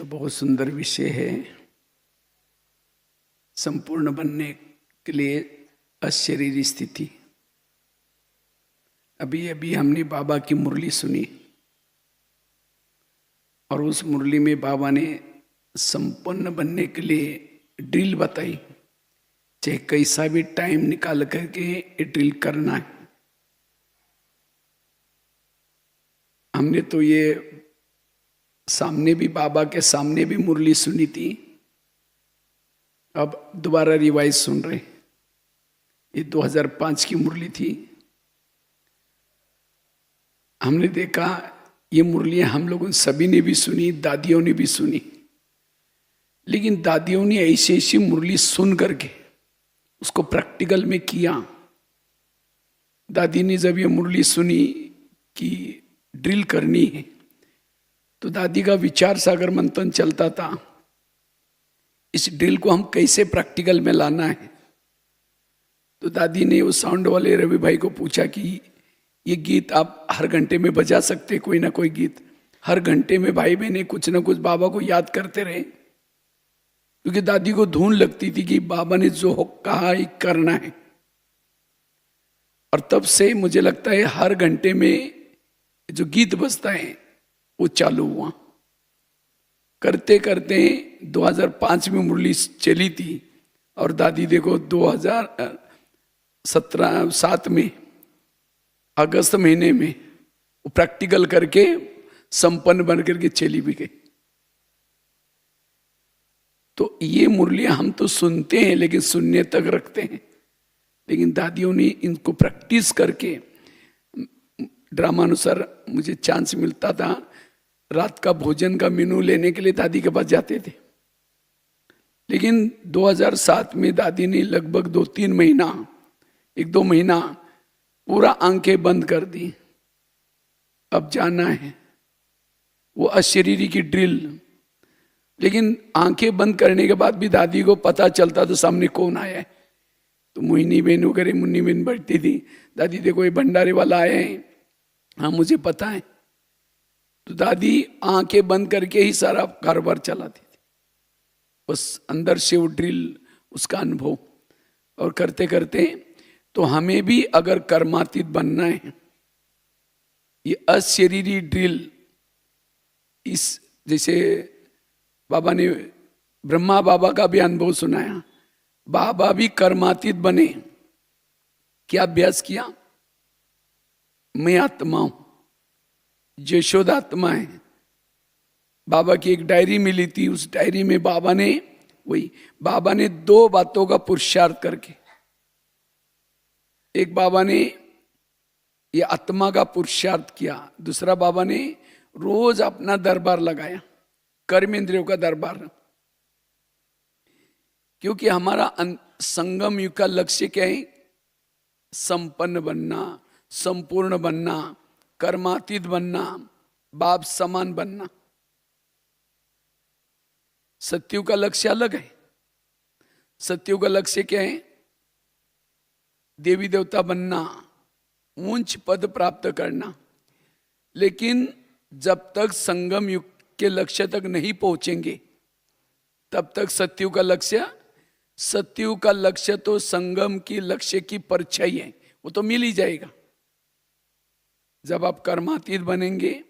तो बहुत सुंदर विषय है। संपूर्ण बनने के लिए अशरीरी स्थिति। अभी अभी हमने बाबा की मुरली सुनी और उस मुरली में बाबा ने संपन्न बनने के लिए ड्रिल बताई, चाहे कैसा भी टाइम निकाल करके ये ड्रिल करना है। हमने तो ये सामने भी बाबा के सामने भी मुरली सुनी थी, अब दोबारा रिवाइज सुन रहे। ये 2005 की मुरली थी। हमने देखा ये मुरलियां हम लोगों सभी ने भी सुनी, दादियों ने भी सुनी, लेकिन दादियों ने ऐसी ऐसी मुरली सुन करके उसको प्रैक्टिकल में किया। दादी ने जब ये मुरली सुनी कि ड्रिल करनी है, तो दादी का विचार सागर मंथन चलता था, इस ड्रिल को हम कैसे प्रैक्टिकल में लाना है। तो दादी ने उस साउंड वाले रवि भाई को पूछा कि ये गीत आप हर घंटे में बजा सकते, कोई ना कोई गीत हर घंटे में भाई बहने कुछ ना कुछ बाबा को याद करते रहे, क्योंकि दादी को धुन लगती थी कि बाबा ने जो कहा ये करना है। और तब से मुझे लगता है हर घंटे में जो गीत बजता है वो चालू हुआ। करते करते 2005 में मुरली चली थी और दादी देखो 2017 में अगस्त महीने में वो प्रैक्टिकल करके संपन्न बन करके चली भी गई। तो ये मुरलियां हम तो सुनते हैं लेकिन सुनने तक रखते हैं, लेकिन दादियों ने इनको प्रैक्टिस करके, ड्रामानुसार मुझे चांस मिलता था रात का भोजन का मेनू लेने के लिए दादी के पास जाते थे। लेकिन 2007 में दादी ने लगभग 2-3 महीना, 1-2 महीना पूरा आंखें बंद कर दी। अब जाना है वो अशरीरी की ड्रिल। लेकिन आंखें बंद करने के बाद भी दादी को पता चलता तो सामने कौन आया है। तो मोहिनी बहन वगैरह मुन्नी बहन बैठती थी, दादी देखो ये भंडारे वाला आया है, हाँ मुझे पता है। तो दादी आंखें बंद करके ही सारा कारोबार चलाती थी, बस अंदर से वो ड्रिल, उसका अनुभव। और करते करते तो हमें भी अगर कर्मातीत बनना है, ये अशरीरी ड्रिल, इस जैसे बाबा ने ब्रह्मा बाबा का भी अनुभव सुनाया, बाबा भी कर्मातीत बने। क्या अभ्यास किया? मैं आत्मा हूं, यशोदा आत्मा है। बाबा की एक डायरी मिली थी, उस डायरी में बाबा ने 2 बातों का पुरुषार्थ करके, एक बाबा ने ये आत्मा का पुरुषार्थ किया, दूसरा बाबा ने रोज अपना दरबार लगाया, कर्मेंद्रियों का दरबार। क्योंकि हमारा संगम युग का लक्ष्य क्या है? संपन्न बनना, संपूर्ण बनना, कर्मातीत बनना, बाप समान बनना। सत्युग का लक्ष्य अलग है। सत्युग का लक्ष्य क्या है? देवी देवता बनना, ऊंच पद प्राप्त करना। लेकिन जब तक संगम युग के लक्ष्य तक नहीं पहुंचेंगे तब तक सत्युग का लक्ष्य तो संगम की लक्ष्य की परछाई है, वो तो मिल ही जाएगा। जब आप कर्मातीत बनेंगे,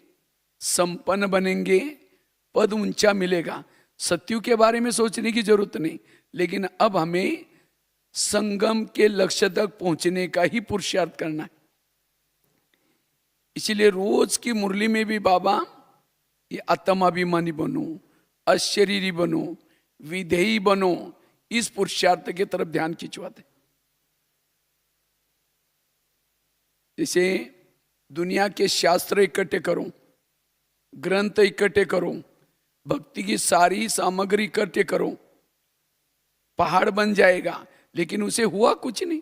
संपन्न बनेंगे, पद ऊंचा मिलेगा। सत्युग के बारे में सोचने की जरूरत नहीं, लेकिन अब हमें संगम के लक्ष्य तक पहुंचने का ही पुरुषार्थ करना है। इसीलिए रोज की मुरली में भी बाबा ये आत्माभिमानी बनो, अशरीरी बनो, विधेयी बनो, इस पुरुषार्थ की तरफ ध्यान खिंचवाते। जैसे दुनिया के शास्त्र इकट्ठे करो, ग्रंथ इकट्ठे करो, भक्ति की सारी सामग्री इकट्ठे करो, पहाड़ बन जाएगा, लेकिन उसे हुआ कुछ नहीं।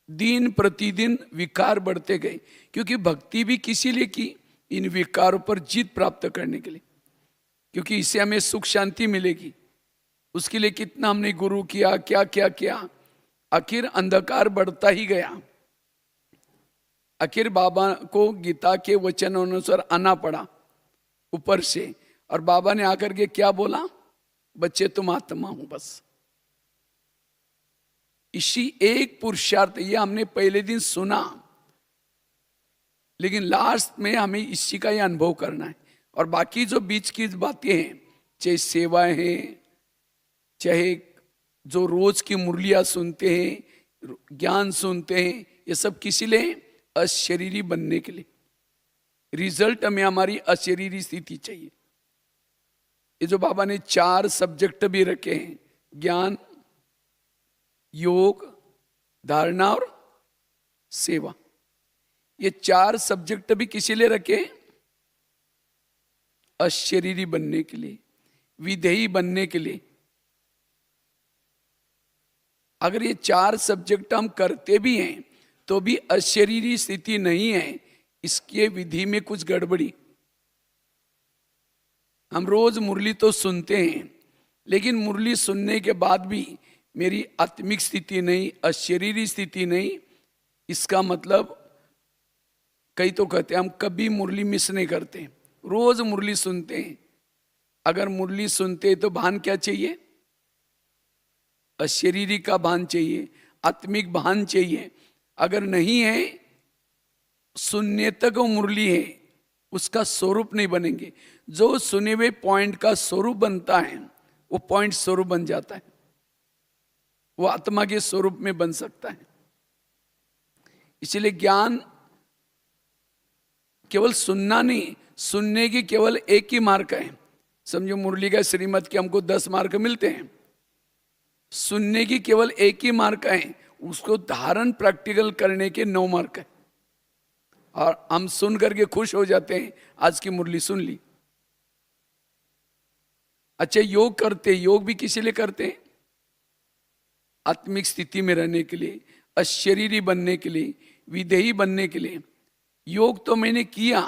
दिन प्रतिदिन विकार बढ़ते गए, क्योंकि भक्ति भी किसी लिए की? इन विकारों पर जीत प्राप्त करने के लिए, क्योंकि इससे हमें सुख शांति मिलेगी। उसके लिए कितना हमने गुरु किया, क्या क्या किया, आखिर अंधकार बढ़ता ही गया। आखिर बाबा को गीता के वचन अनुसार आना पड़ा ऊपर से, और बाबा ने आकर के क्या बोला, बच्चे तुम आत्मा हो बस। इसी एक पुरुषार्थ, ये हमने पहले दिन सुना, लेकिन लास्ट में हमें इसी का ही अनुभव करना है। और बाकी जो बीच की बातें हैं, चाहे सेवाएं हैं, चाहे जो रोज की मुरलियां सुनते हैं, ज्ञान सुनते हैं, ये सब किसी लिए, अशरीरी बनने के लिए। रिजल्ट हमें हमारी अशरीरी स्थिति चाहिए। ये जो बाबा ने 4 सब्जेक्ट भी रखे हैं, ज्ञान, योग, धारणा और सेवा, ये 4 सब्जेक्ट भी किसी लिए रखे हैं, अशरीरी बनने के लिए, विधेयी बनने के लिए। अगर ये 4 सब्जेक्ट हम करते भी हैं तो भी अशरीरी स्थिति नहीं है, इसके विधि में कुछ गड़बड़ी। हम रोज मुरली तो सुनते हैं, लेकिन मुरली सुनने के बाद भी मेरी आत्मिक स्थिति नहीं, अशरीरी स्थिति नहीं, इसका मतलब कई तो कहते हैं हम कभी मुरली मिस नहीं करते, रोज मुरली सुनते हैं। अगर मुरली सुनते तो भान क्या चाहिए, अशरीरी का भान चाहिए, आत्मिक भान चाहिए। अगर नहीं है, सुनने तक वो मुरली है, उसका स्वरूप नहीं बनेंगे। जो सुने हुए पॉइंट का स्वरूप बनता है, वो पॉइंट स्वरूप बन जाता है, वो आत्मा के स्वरूप में बन सकता है। इसलिए ज्ञान केवल सुनना नहीं, सुनने की केवल एक ही मार्क है। समझो मुरली का श्रीमत के हमको 10 मार्क मिलते हैं, सुनने की केवल एक ही मार्क है, उसको धारण प्रैक्टिकल करने के 9 मार्क है। और हम सुन करके खुश हो जाते हैं, आज की मुरली सुन ली। अच्छा, योग करते, योग भी किसी लिए करते हैं, आत्मिक स्थिति में रहने के लिए, अशरीरी बनने के लिए, विधेयी बनने के लिए। योग तो मैंने किया,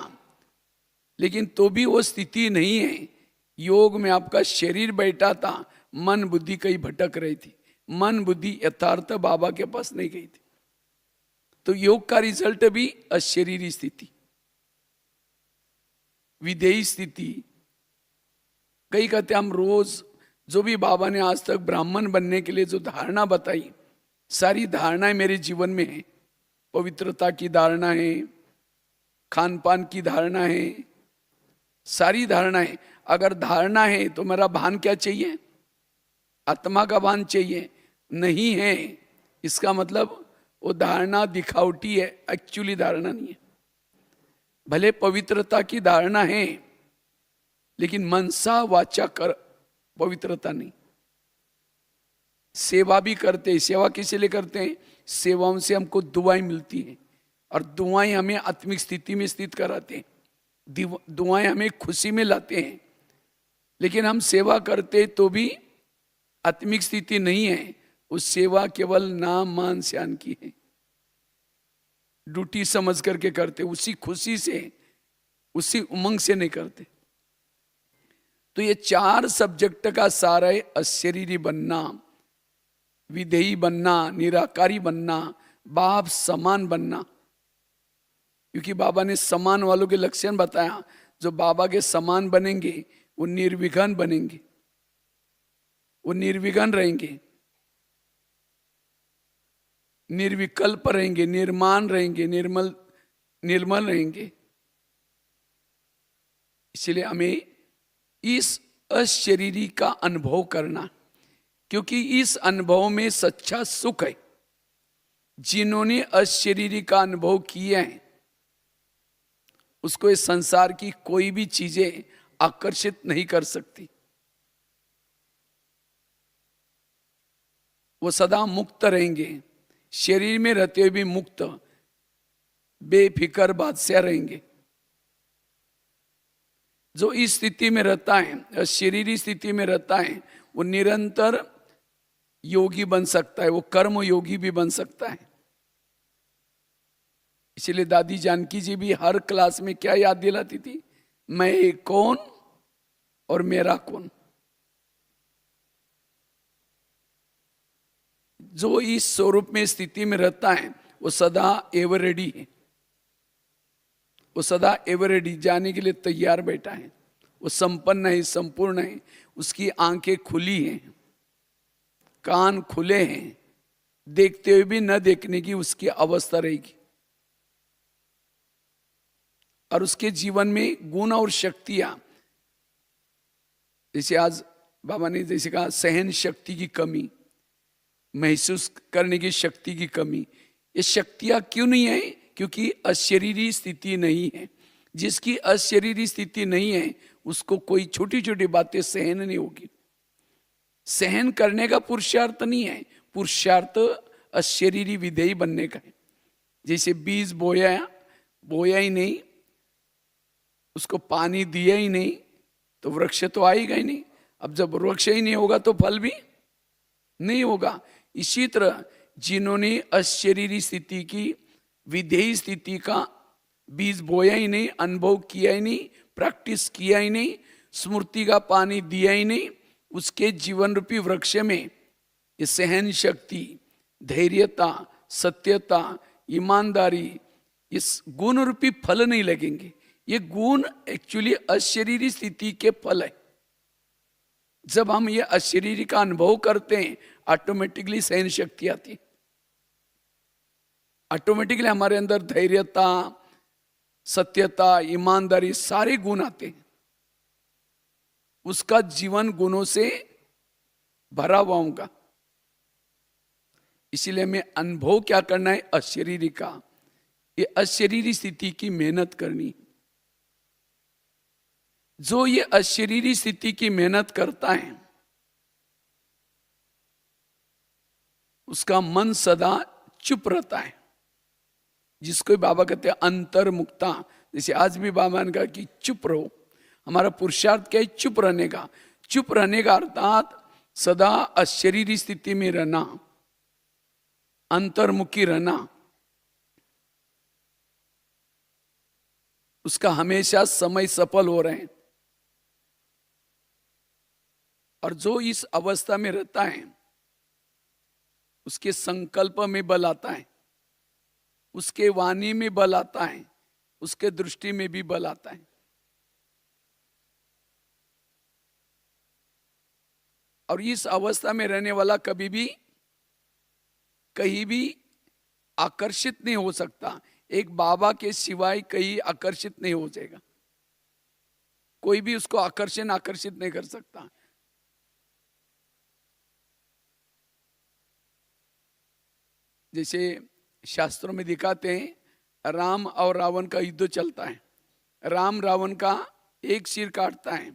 लेकिन तो भी वो स्थिति नहीं है। योग में आपका शरीर बैठा था, मन बुद्धि कहीं भटक रही थी, मन बुद्धि यथार्थ बाबा के पास नहीं गई थी। तो योग का रिजल्ट भी अशरीरी स्थिति, विधेयी स्थिति। कई कहते हम रोज जो भी बाबा ने आज तक ब्राह्मण बनने के लिए जो धारणा बताई, सारी धारणाएं मेरे जीवन में है। पवित्रता की धारणा है, खान पान की धारणा है, सारी धारणाएं। अगर धारणा है तो मेरा भान क्या चाहिए, आत्मा का भान चाहिए। नहीं है, इसका मतलब वो धारणा दिखावटी है, एक्चुअली धारणा नहीं है। भले पवित्रता की धारणा है, लेकिन मनसा वाचा कर पवित्रता नहीं। सेवा भी करते हैं, सेवा किस लिए करते हैं, सेवाओं से हमको दुआएं मिलती हैं, और दुआएं हमें आत्मिक स्थिति में स्थित कराते हैं, दुआएं हमें खुशी में लाते हैं। लेकिन हम सेवा करते तो भी आत्मिक स्थिति नहीं है, उस सेवा केवल नाम मान श्यान की है, ड्यूटी समझ करके करते, उसी खुशी से, उसी उमंग से नहीं करते। तो ये 4 सब्जेक्ट का सारा है, अशरीरी बनना, विधेयी बनना, निराकारी बनना, बाप समान बनना। क्योंकि बाबा ने समान वालों के लक्षण बताया, जो बाबा के समान बनेंगे वो निर्विघ्न बनेंगे, वो निर्विघ्न रहेंगे, निर्विकल्प रहेंगे, निर्माण रहेंगे, निर्मल रहेंगे। इसलिए हमें इस अशरीरी का अनुभव करना, क्योंकि इस अनुभव में सच्चा सुख है। जिन्होंने अशरीरी का अनुभव किया है, उसको इस संसार की कोई भी चीजें आकर्षित नहीं कर सकती। वो सदा मुक्त रहेंगे, शरीर में रहते हुए भी मुक्त, बेफिक्र बादशाह रहेंगे। जो इस स्थिति में रहता है, शरीरी स्थिति में रहता है, वो निरंतर योगी बन सकता है, वो कर्म योगी भी बन सकता है। इसलिए दादी जानकी जी भी हर क्लास में क्या याद दिलाती थी, मैं कौन और मेरा कौन। जो इस स्वरूप में स्थिति में रहता है, वो सदा एवर रेडी है, वो सदा एवर रेडी, जाने के लिए तैयार बैठा है, वो संपन्न है, संपूर्ण है, उसकी आंखें खुली हैं, कान खुले हैं, देखते हुए भी न देखने की उसकी अवस्था रहेगी। और उसके जीवन में गुण और शक्तियां, जैसे आज बाबा ने जैसे कहा सहन शक्ति की कमी, महसूस करने की शक्ति की कमी, ये शक्तियां क्यों नहीं है? क्योंकि अशरीरी स्थिति नहीं है। जिसकी अशरीरी स्थिति नहीं है उसको कोई छोटी छोटी बातें सहन नहीं होगी। सहन करने का पुरुषार्थ नहीं है, पुरुषार्थ अशरीरी विधेयी बनने का है। जैसे बीज बोया ही नहीं, उसको पानी दिया ही नहीं, तो वृक्ष तो आएगा ही नहीं। अब जब वृक्ष ही नहीं होगा तो फल भी नहीं होगा। इसी तरह जिन्होंने अशरीरी स्थिति की, विधेयी स्थिति का बीज बोया ही नहीं, अनुभव किया ही नहीं, प्रैक्टिस किया ही नहीं, स्मृति का पानी दिया ही नहीं, उसके जीवन रूपी वृक्ष में ये सहन शक्ति, धैर्यता, सत्यता, ईमानदारी, इस गुण रूपी फल नहीं लगेंगे। ये गुण एक्चुअली अशरीरी स्थिति के फल है। जब हम ये अशरीरी का अनुभव करते हैं ऑटोमेटिकली सहन शक्ति आती है, ऑटोमेटिकली हमारे अंदर धैर्यता, सत्यता, ईमानदारी सारे गुण आते हैं। उसका जीवन गुणों से भरा हुआ होगा। इसीलिए हमें अनुभव क्या करना है? अशरीरी का, ये अशरीरी स्थिति की मेहनत करनी। जो ये अशरीरी स्थिति की मेहनत करता है उसका मन सदा चुप रहता है, जिसको बाबा कहते हैं अंतर्मुक्ता। जैसे आज भी बाबा ने कहा कि चुप रहो। हमारा पुरुषार्थ क्या है? चुप रहने का। चुप रहने का अर्थात सदा अशरीरी स्थिति में रहना, अंतर्मुखी रहना। उसका हमेशा समय सफल हो रहे हैं। और जो इस अवस्था में रहता है उसके संकल्प में बल आता है, उसके वाणी में बल आता है, उसके दृष्टि में भी बल आता है। और इस अवस्था में रहने वाला कभी भी कहीं भी आकर्षित नहीं हो सकता। एक बाबा के सिवाय कहीं आकर्षित नहीं हो जाएगा। कोई भी उसको आकर्षित नहीं कर सकता। जैसे शास्त्रों में दिखाते हैं, राम और रावण का युद्ध चलता है। राम रावण का एक सिर काटता है,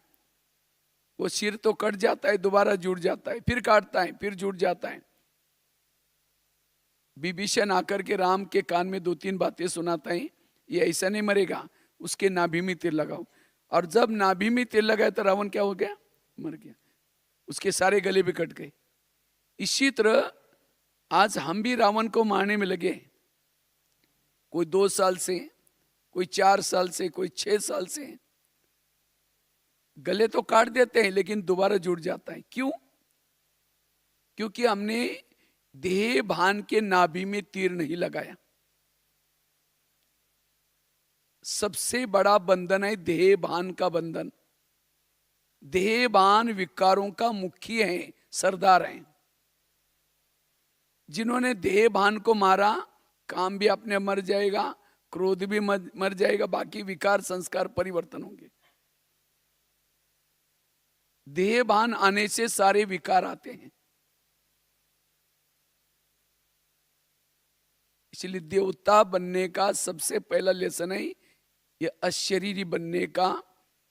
वो सिर तो कट जाता है, दोबारा जुड़ जाता है, फिर काटता है, फिर जुड़ जाता है। विभीषण आकर के राम के कान में 2-3 बातें सुनाता है, ये ऐसा नहीं मरेगा, उसके नाभि में तीर लगाओ। और जब नाभि में तीर लगाया तो रावण क्या हो गया? मर गया। उसके सारे गले भी कट गए। इसी तरह आज हम भी रावण को मारने में लगे। कोई 2 साल से, कोई 4 साल से, कोई 6 साल से। गले तो काट देते हैं लेकिन दोबारा जुड़ जाता है। क्यों? क्योंकि हमने देह भान के नाभि में तीर नहीं लगाया। सबसे बड़ा बंधन है देह भान का बंधन। देह भान विकारों का मुख्य है, सरदार है। जिन्होंने देह भान को मारा, काम भी अपने मर जाएगा, क्रोध भी मर जाएगा, बाकी विकार संस्कार परिवर्तन होंगे। देह भान आने से सारे विकार आते हैं। इसलिए देवता बनने का सबसे पहला लेसन है ये अशरीरी बनने का,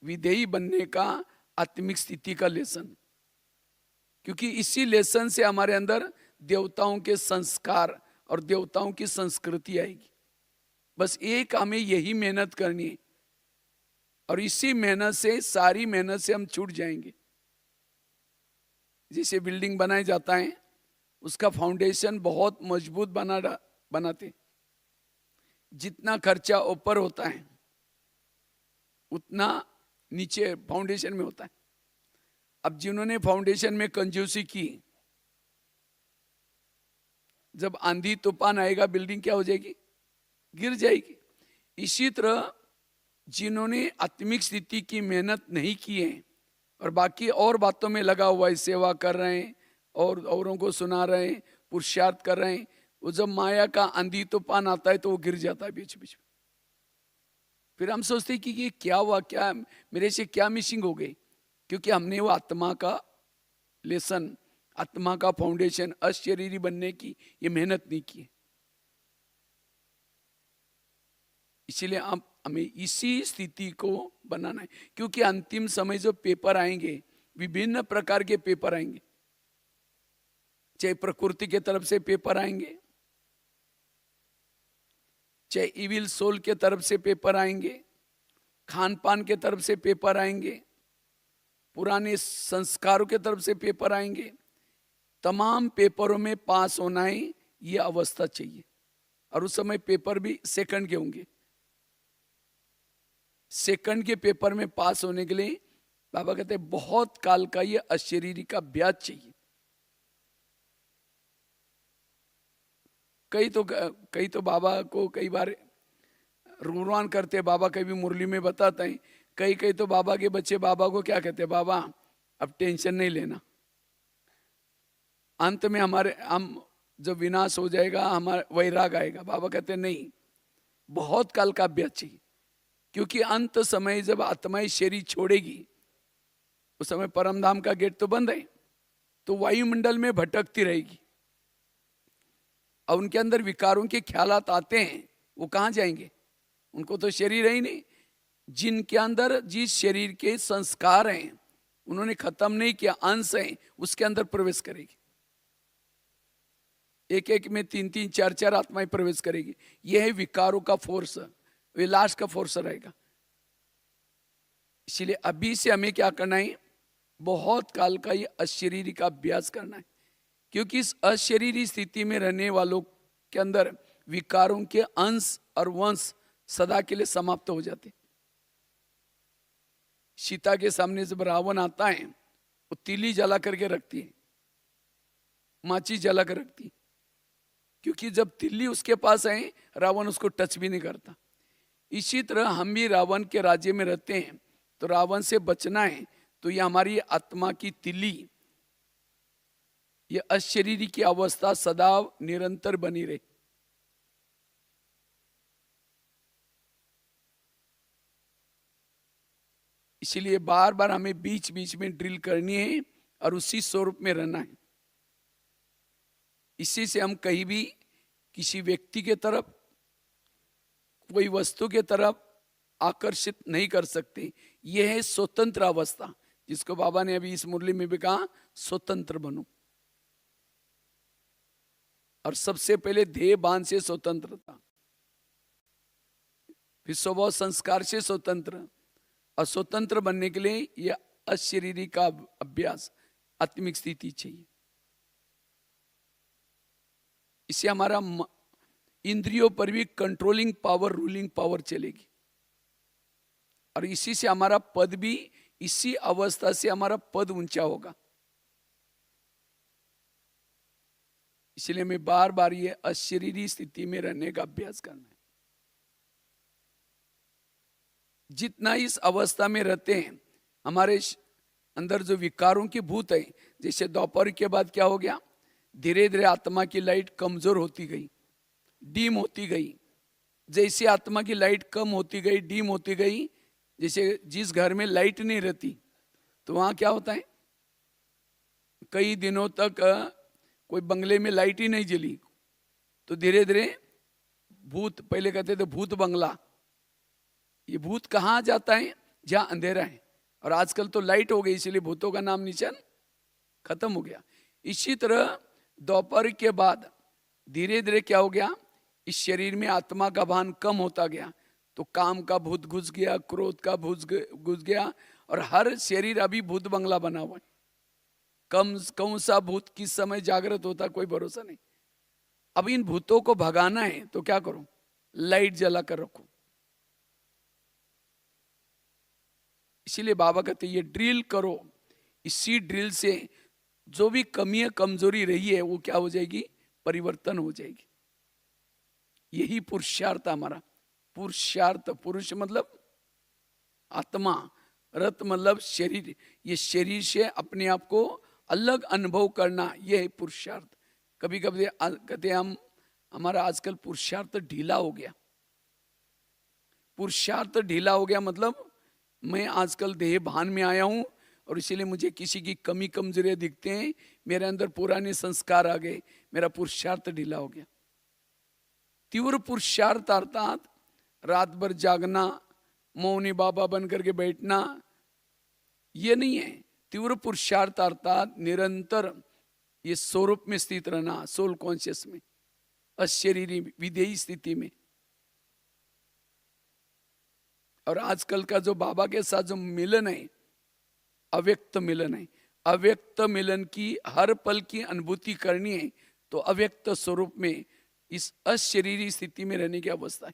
विधेयी बनने का, आत्मिक स्थिति का लेसन। क्योंकि इसी लेसन से हमारे अंदर देवताओं के संस्कार और देवताओं की संस्कृति आएगी। बस एक हमें यही मेहनत करनी है और इसी मेहनत से, सारी मेहनत से हम छूट जाएंगे। जैसे बिल्डिंग बनाया जाता है, उसका फाउंडेशन बहुत मजबूत बनाते। जितना खर्चा ऊपर होता है उतना नीचे फाउंडेशन में होता है। अब जिन्होंने फाउंडेशन में कंजूसी की, जब आंधी तूफान आएगा बिल्डिंग क्या हो जाएगी? गिर जाएगी। इसी तरह जिन्होंने आत्मिक स्थिति की मेहनत नहीं की है और बाकी और बातों में लगा हुआ है, सेवा कर रहे हैं और औरों को सुना रहे हैं, पुरुषार्थ कर रहे हैं, वो जब माया का आंधी तूफान आता है तो वो गिर जाता है बीच बीच में। फिर हम सोचते हैं कि ये क्या हुआ, क्या मेरे से क्या मिसिंग हो गई, क्योंकि हमने वो आत्मा का लेसन, आत्मा का फाउंडेशन, अशरीरी बनने की ये मेहनत नहीं की। इसीलिए आप हमें इसी स्थिति को बनाना है, क्योंकि अंतिम समय जो पेपर आएंगे, विभिन्न प्रकार के पेपर आएंगे, चाहे प्रकृति के तरफ से पेपर आएंगे, चाहे इविल सोल के तरफ से पेपर आएंगे, खान पान के तरफ से पेपर आएंगे, पुराने संस्कारों के तरफ से पेपर आएंगे। तमाम पेपरों में पास होना है, ये अवस्था चाहिए। और उस समय पेपर भी सेकंड के होंगे। सेकंड के पेपर में पास होने के लिए बाबा कहते हैं बहुत काल का ये अशरीरी का अभ्यास चाहिए। कई तो बाबा को कई बार रुरवान करते, बाबा कभी मुरली में बताते हैं, कई तो बाबा के बच्चे बाबा को क्या कहते हैं, बाबा अब टेंशन नहीं लेना, अंत में हम जब विनाश हो जाएगा हमारा वैराग आएगा। बाबा कहते हैं नहीं, बहुत काल का अभ्यास चाहिए, क्योंकि अंत समय जब आत्माएं शरीर छोड़ेगी उस समय परमधाम का गेट तो बंद है, तो वायुमंडल में भटकती रहेगी और उनके अंदर विकारों के ख्यालात आते हैं, वो कहाँ जाएंगे, उनको तो शरीर है ही नहीं। जिनके अंदर जिस शरीर के संस्कार हैं उन्होंने खत्म नहीं किया, अंश है, उसके अंदर प्रवेश करेगी। एक एक में 3-3 4-4 आत्माएं प्रवेश करेगी। यह है विकारों का फोर्स, विलास का फोर्स रहेगा। इसलिए अभी से हमें क्या करना है, बहुत काल का ये अशरीरी का अभ्यास करना है, क्योंकि इस अशरीरी स्थिति में रहने वालों के अंदर विकारों के अंश और वंश सदा के लिए समाप्त हो जाते। सीता के सामने जब रावण आता है वो तीली जला करके रखती है, माची जला कर रखती है, क्योंकि जब तिल्ली उसके पास आए रावण उसको टच भी नहीं करता। इसी तरह हम भी रावण के राज्य में रहते हैं, तो रावण से बचना है तो ये हमारी आत्मा की तिल्ली, ये अशरीरी की अवस्था सदा निरंतर बनी रहे। इसलिए बार बार हमें बीच बीच में ड्रिल करनी है और उसी स्वरूप में रहना है। इसी से हम कहीं भी किसी व्यक्ति के तरफ, कोई वस्तु के तरफ आकर्षित नहीं कर सकते। यह है स्वतंत्र अवस्था, जिसको बाबा ने अभी इस मुरली में भी कहा, स्वतंत्र बनो। और सबसे पहले ध्येय बान से स्वतंत्रता, फिर स्वभाव संस्कार से स्वतंत्र, और स्वतंत्र बनने के लिए यह अशरीरी का अभ्यास, आत्मिक स्थिति चाहिए। इससे हमारा इंद्रियों पर भी कंट्रोलिंग पावर, रूलिंग पावर चलेगी, और इसी से हमारा पद भी, इसी अवस्था से हमारा पद ऊंचा होगा। इसलिए हमें बार बार ये अशरीरी स्थिति में रहने का अभ्यास करना है। जितना इस अवस्था में रहते हैं, हमारे अंदर जो विकारों की भूत है, जैसे दोपहर के बाद क्या हो गया, धीरे धीरे आत्मा की लाइट कमजोर होती गई, डीम होती गई। जैसे आत्मा की लाइट कम होती गई, डीम होती गई, जैसे जिस घर में लाइट नहीं रहती तो वहां क्या होता है, कई दिनों तक कोई बंगले में लाइट ही नहीं जली, तो धीरे धीरे भूत, पहले कहते थे भूत बंगला, ये भूत कहाँ जाता है, जहां अंधेरा है। और आजकल तो लाइट हो गई, इसलिए भूतों का नाम निशान खत्म हो गया। इसी तरह दोपहर के बाद धीरे धीरे क्या हो गया, इस शरीर में आत्मा का भान कम होता गया, तो काम का भूत घुस गया, क्रोध का भूत घुस गया, और हर शरीर अभी भूत बंगला बना हुआ है। कौन सा भूत किस समय जागृत होता कोई भरोसा नहीं। अब इन भूतों को भगाना है तो क्या करो, लाइट जला कर रखो। इसीलिए बाबा कहते ये ड्रिल करो, इसी ड्रिल से जो भी कमियां कमजोरी रही है वो क्या हो जाएगी, परिवर्तन हो जाएगी। यही पुरुषार्थ हमारा, पुरुषार्थ, पुरुष मतलब आत्मा, रत मतलब शरीर, ये शरीर से अपने आप को अलग अनुभव करना, ये है पुरुषार्थ। कभी कभी कहते हैं हम, हमारा आजकल पुरुषार्थ ढीला हो गया। पुरुषार्थ ढीला हो गया मतलब मैं आजकल देह भान में आया हूं और इसीलिए मुझे किसी की कमी कमजोरियां दिखते हैं, मेरे अंदर पुराने संस्कार आ गए, मेरा पुरुषार्थ ढीला हो गया। तीव्र पुरुषार्थ अर्थात रात भर जागना, मौनी बाबा बन करके बैठना, ये नहीं है। तीव्र पुरुषार्थ अर्थात निरंतर ये स्वरूप में स्थित रहना, सोल कॉन्शियस में, अशरीरी विधेयी स्थिति में। और आजकल का जो बाबा के साथ जो मिलन है, अव्यक्त मिलन है। अव्यक्त मिलन की हर पल की अनुभूति करनी है तो अव्यक्त स्वरूप में, इस अशरीरी स्थिति में रहने की अवस्था है।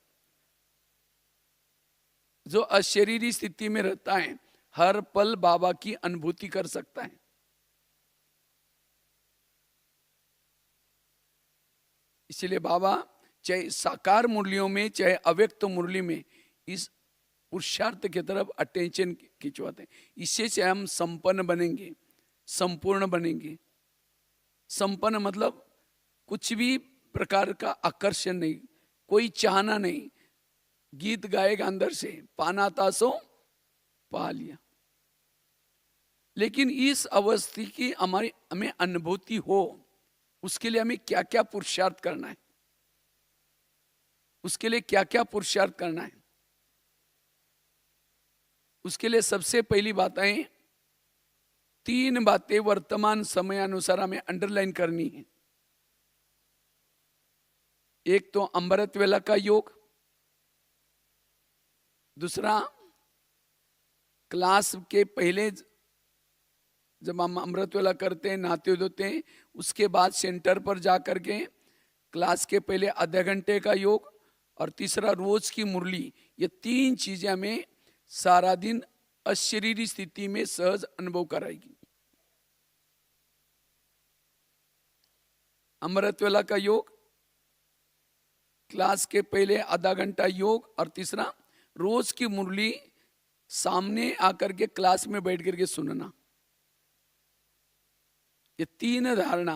जो अशरीरी स्थिति में रहता है हर पल बाबा की अनुभूति कर सकता है। इसलिए बाबा चाहे साकार मुरलियों में चाहे अव्यक्त मुरली में इस पुरुषार्थ की तरफ अटेंशन खिंचवाते हैं। इससे से हम संपन्न बनेंगे, संपूर्ण बनेंगे। संपन्न मतलब कुछ भी प्रकार का आकर्षण नहीं, कोई चाहना नहीं। गीत गाएगा अंदर से, पाना था सो पा लिया। लेकिन इस अवस्था की हमारी हमें अनुभूति हो, उसके लिए हमें क्या क्या पुरुषार्थ करना है, उसके लिए क्या क्या पुरुषार्थ करना है। उसके लिए सबसे पहली बात है, 3 बातें वर्तमान समय अनुसार हमें अंडरलाइन करनी है। एक तो अमृत वेला का योग, दूसरा क्लास के पहले जब हम अमृत वेला करते हैं, नहाते धोते हैं, उसके बाद सेंटर पर जाकर के क्लास के पहले आधे घंटे का योग, और तीसरा रोज की मुरली। ये 3 चीजें हमें सारा दिन अशरीरी स्थिति में सहज अनुभव कराएगी। अमृत वेला का योग, क्लास के पहले आधा घंटा योग, और तीसरा रोज की मुरली सामने आकर के क्लास में बैठ करके सुनना। ये 3 धारणा,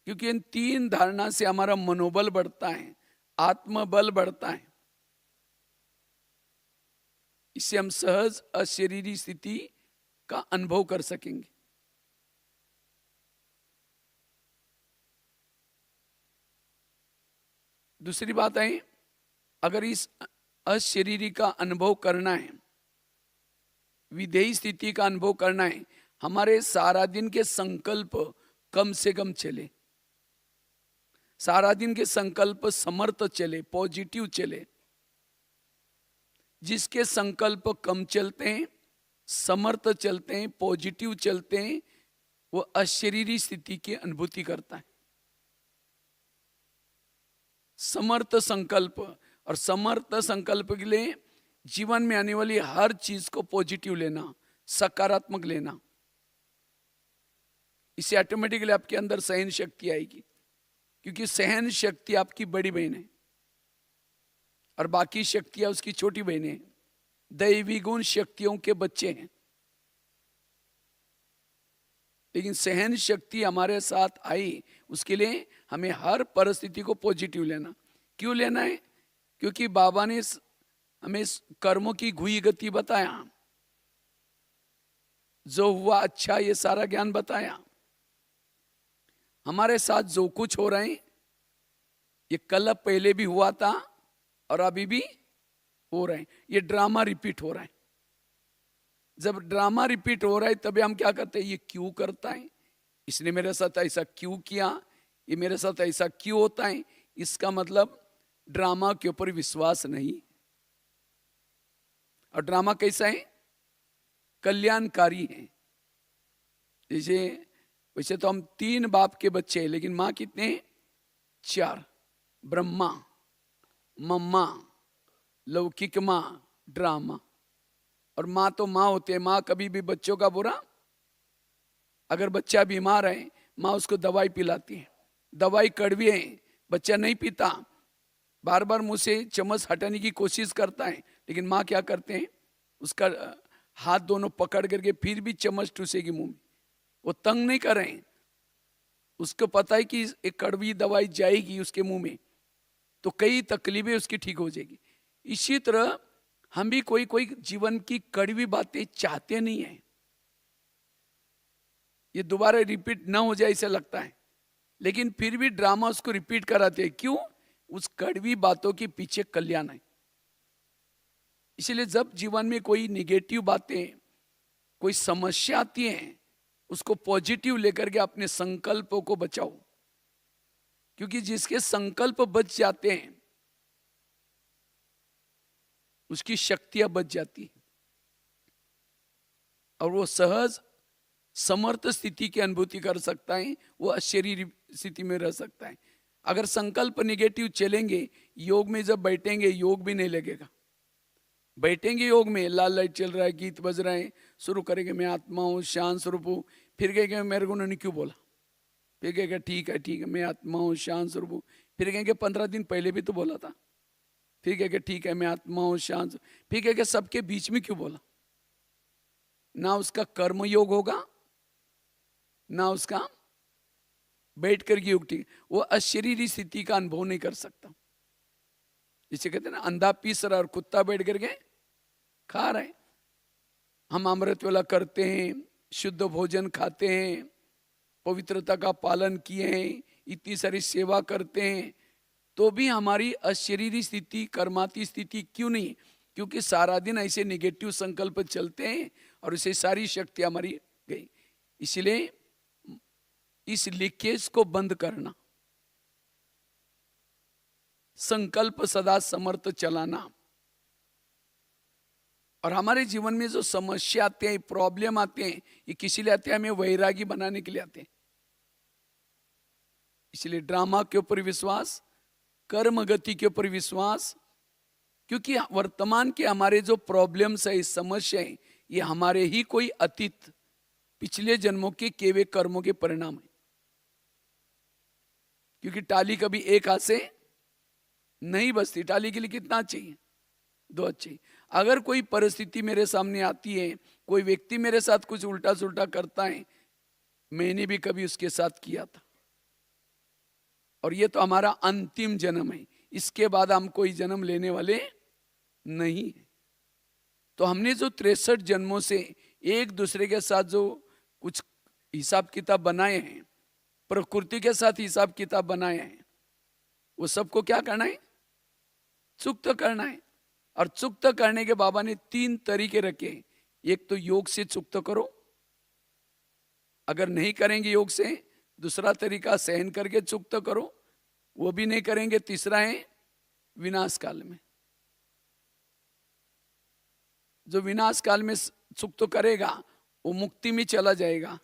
क्योंकि इन 3 धारणा से हमारा मनोबल बढ़ता है, आत्मबल बढ़ता है। इससे हम सहज अशरीरी स्थिति का अनुभव कर सकेंगे। दूसरी बात है, अगर इस अशरीरी का अनुभव करना है, विधेयी स्थिति का अनुभव करना है, हमारे सारा दिन के संकल्प कम से कम चले, सारा दिन के संकल्प समर्थ चले, पॉजिटिव चले। जिसके संकल्प कम चलते हैं, समर्थ चलते हैं, पॉजिटिव चलते हैं, वो अशरीरी स्थिति की अनुभूति करता है। समर्थ संकल्प, और समर्थ संकल्प के लिए जीवन में आने वाली हर चीज को पॉजिटिव लेना, सकारात्मक लेना। इससे ऑटोमेटिकली आपके अंदर सहन शक्ति आएगी, क्योंकि सहन शक्ति आपकी बड़ी बहन है और बाकी शक्तियां उसकी छोटी बहनें हैं। दैवी गुण शक्तियों के बच्चे हैं। लेकिन सहन शक्ति हमारे साथ आई, उसके लिए हमें हर परिस्थिति को पॉजिटिव लेना। क्यों लेना है? क्योंकि बाबा ने हमें कर्मों की घुई गति बताया, जो हुआ अच्छा ये सारा ज्ञान बताया। हमारे साथ जो कुछ हो रहा है ये कल पहले भी हुआ था और अभी भी हो रहा है। ये ड्रामा रिपीट हो रहा है। जब ड्रामा रिपीट हो रहा है तभी हम क्या करते हैं, ये क्यों करता है, इसने मेरे साथ ऐसा क्यों किया, ये मेरे साथ ऐसा क्यों होता है। इसका मतलब ड्रामा के ऊपर विश्वास नहीं। और ड्रामा कैसा है? कल्याणकारी है। जैसे वैसे तो हम 3 बाप के बच्चे हैं, लेकिन माँ कितने हैं? 4। ब्रह्मा, मम्मा, लौकिक माँ, ड्रामा। और माँ तो माँ होते हैं, माँ कभी भी बच्चों का बुरा, अगर बच्चा बीमार है माँ उसको दवाई पिलाती है। दवाई कड़वी है, बच्चा नहीं पीता, बार बार मुंह से चम्मच हटाने की कोशिश करता है, लेकिन माँ क्या करते हैं, उसका हाथ दोनों पकड़ करके फिर भी चम्मच ठूसेगी मुंह में। वो तंग नहीं कर रहे हैं, उसको पता है कि एक कड़वी दवाई जाएगी उसके मुंह में तो कई तकलीफें उसकी ठीक हो जाएगी। इसी तरह हम भी कोई कोई जीवन की कड़वी बातें चाहते नहीं है, ये दोबारा रिपीट ना हो जाए ऐसा लगता है, लेकिन फिर भी ड्रामा उसको रिपीट कराते हैं। क्यों? उस कड़वी बातों के पीछे कल्याण है। इसलिए जब जीवन में कोई निगेटिव बातें, कोई समस्या आती है, उसको पॉजिटिव लेकर के अपने संकल्पों को बचाओ, क्योंकि जिसके संकल्प बच जाते हैं उसकी शक्तियां बच जाती है और वो सहज समर्थ स्थिति की अनुभूति कर सकता है, वो अशरीरी स्थिति में रह सकता है। अगर संकल्प निगेटिव चलेंगे, योग में जब बैठेंगे योग भी नहीं लगेगा। बैठेंगे योग में, लाल लाइट चल रहा है, गीत बज रहे हैं, शुरू करेंगे मैं आत्मा हूँ, शांत स्वरूप हूँ, फिर कहेंगे मेरे को उन्होंने क्यों बोला, फिर कहेंगे ठीक है मैं आत्मा हूँ, शांत स्वरूप हूँ, फिर कहेंगे 15 दिन पहले भी तो बोला था, फिर कहेंगे ठीक है मैं आत्मा हूँ, शांत, फिर कहेंगे सबके बीच में क्यों बोला। ना उसका कर्म योग होगा, ना उसका बैठ कर की योग ठीक, वो अशरीरी स्थिति का अनुभव नहीं कर सकता। जिसे कहते हैं ना, अंधा पीस रहा और कुत्ता बैठ करके खा रहे। हम अमृत वेला करते हैं, शुद्ध भोजन खाते हैं, पवित्रता का पालन किए हैं, इतनी सारी सेवा करते हैं, तो भी हमारी अशरीरी स्थिति, कर्माती स्थिति क्यों नहीं? क्योंकि सारा दिन ऐसे निगेटिव संकल्प चलते हैं और उसे सारी शक्ति हमारी गई। इसलिए इस लीकेज को बंद करना, संकल्प सदा समर्थ चलाना, और हमारे जीवन में जो समस्या आते हैं, प्रॉब्लम आते हैं, ये किसी लिए आते हैं? हमें वैरागी बनाने के लिए आते हैं। इसलिए ड्रामा के ऊपर विश्वास, कर्म गति के ऊपर विश्वास, क्योंकि वर्तमान के हमारे जो प्रॉब्लम्स है, समस्या है, ये हमारे ही कोई अतीत पिछले जन्मों के किए हुए कर्मों के परिणाम है। क्योंकि टाली कभी एक हाथ से नहीं बजती, टाली के लिए कितना चाहिए? 2 अच्छे। अगर कोई परिस्थिति मेरे सामने आती है, कोई व्यक्ति मेरे साथ कुछ उल्टा सुल्टा करता है, मैंने भी कभी उसके साथ किया था, और ये तो हमारा अंतिम जन्म है, इसके बाद हम कोई जन्म लेने वाले नहीं है। तो हमने जो 63 जन्मों से एक दूसरे के साथ जो कुछ हिसाब किताब बनाए हैं, प्रकृति के साथ हिसाब किताब बनाए हैं, वो सबको क्या करना है? चुक्त करना है। और चुक्त करने के बाबा ने 3 तरीके रखे। एक तो योग से चुक्त करो, अगर नहीं करेंगे योग से, दूसरा तरीका सहन करके चुक्त करो, वो भी नहीं करेंगे, तीसरा है विनाश काल में। जो विनाश काल में चुक्त करेगा वो मुक्ति में चला जाएगा,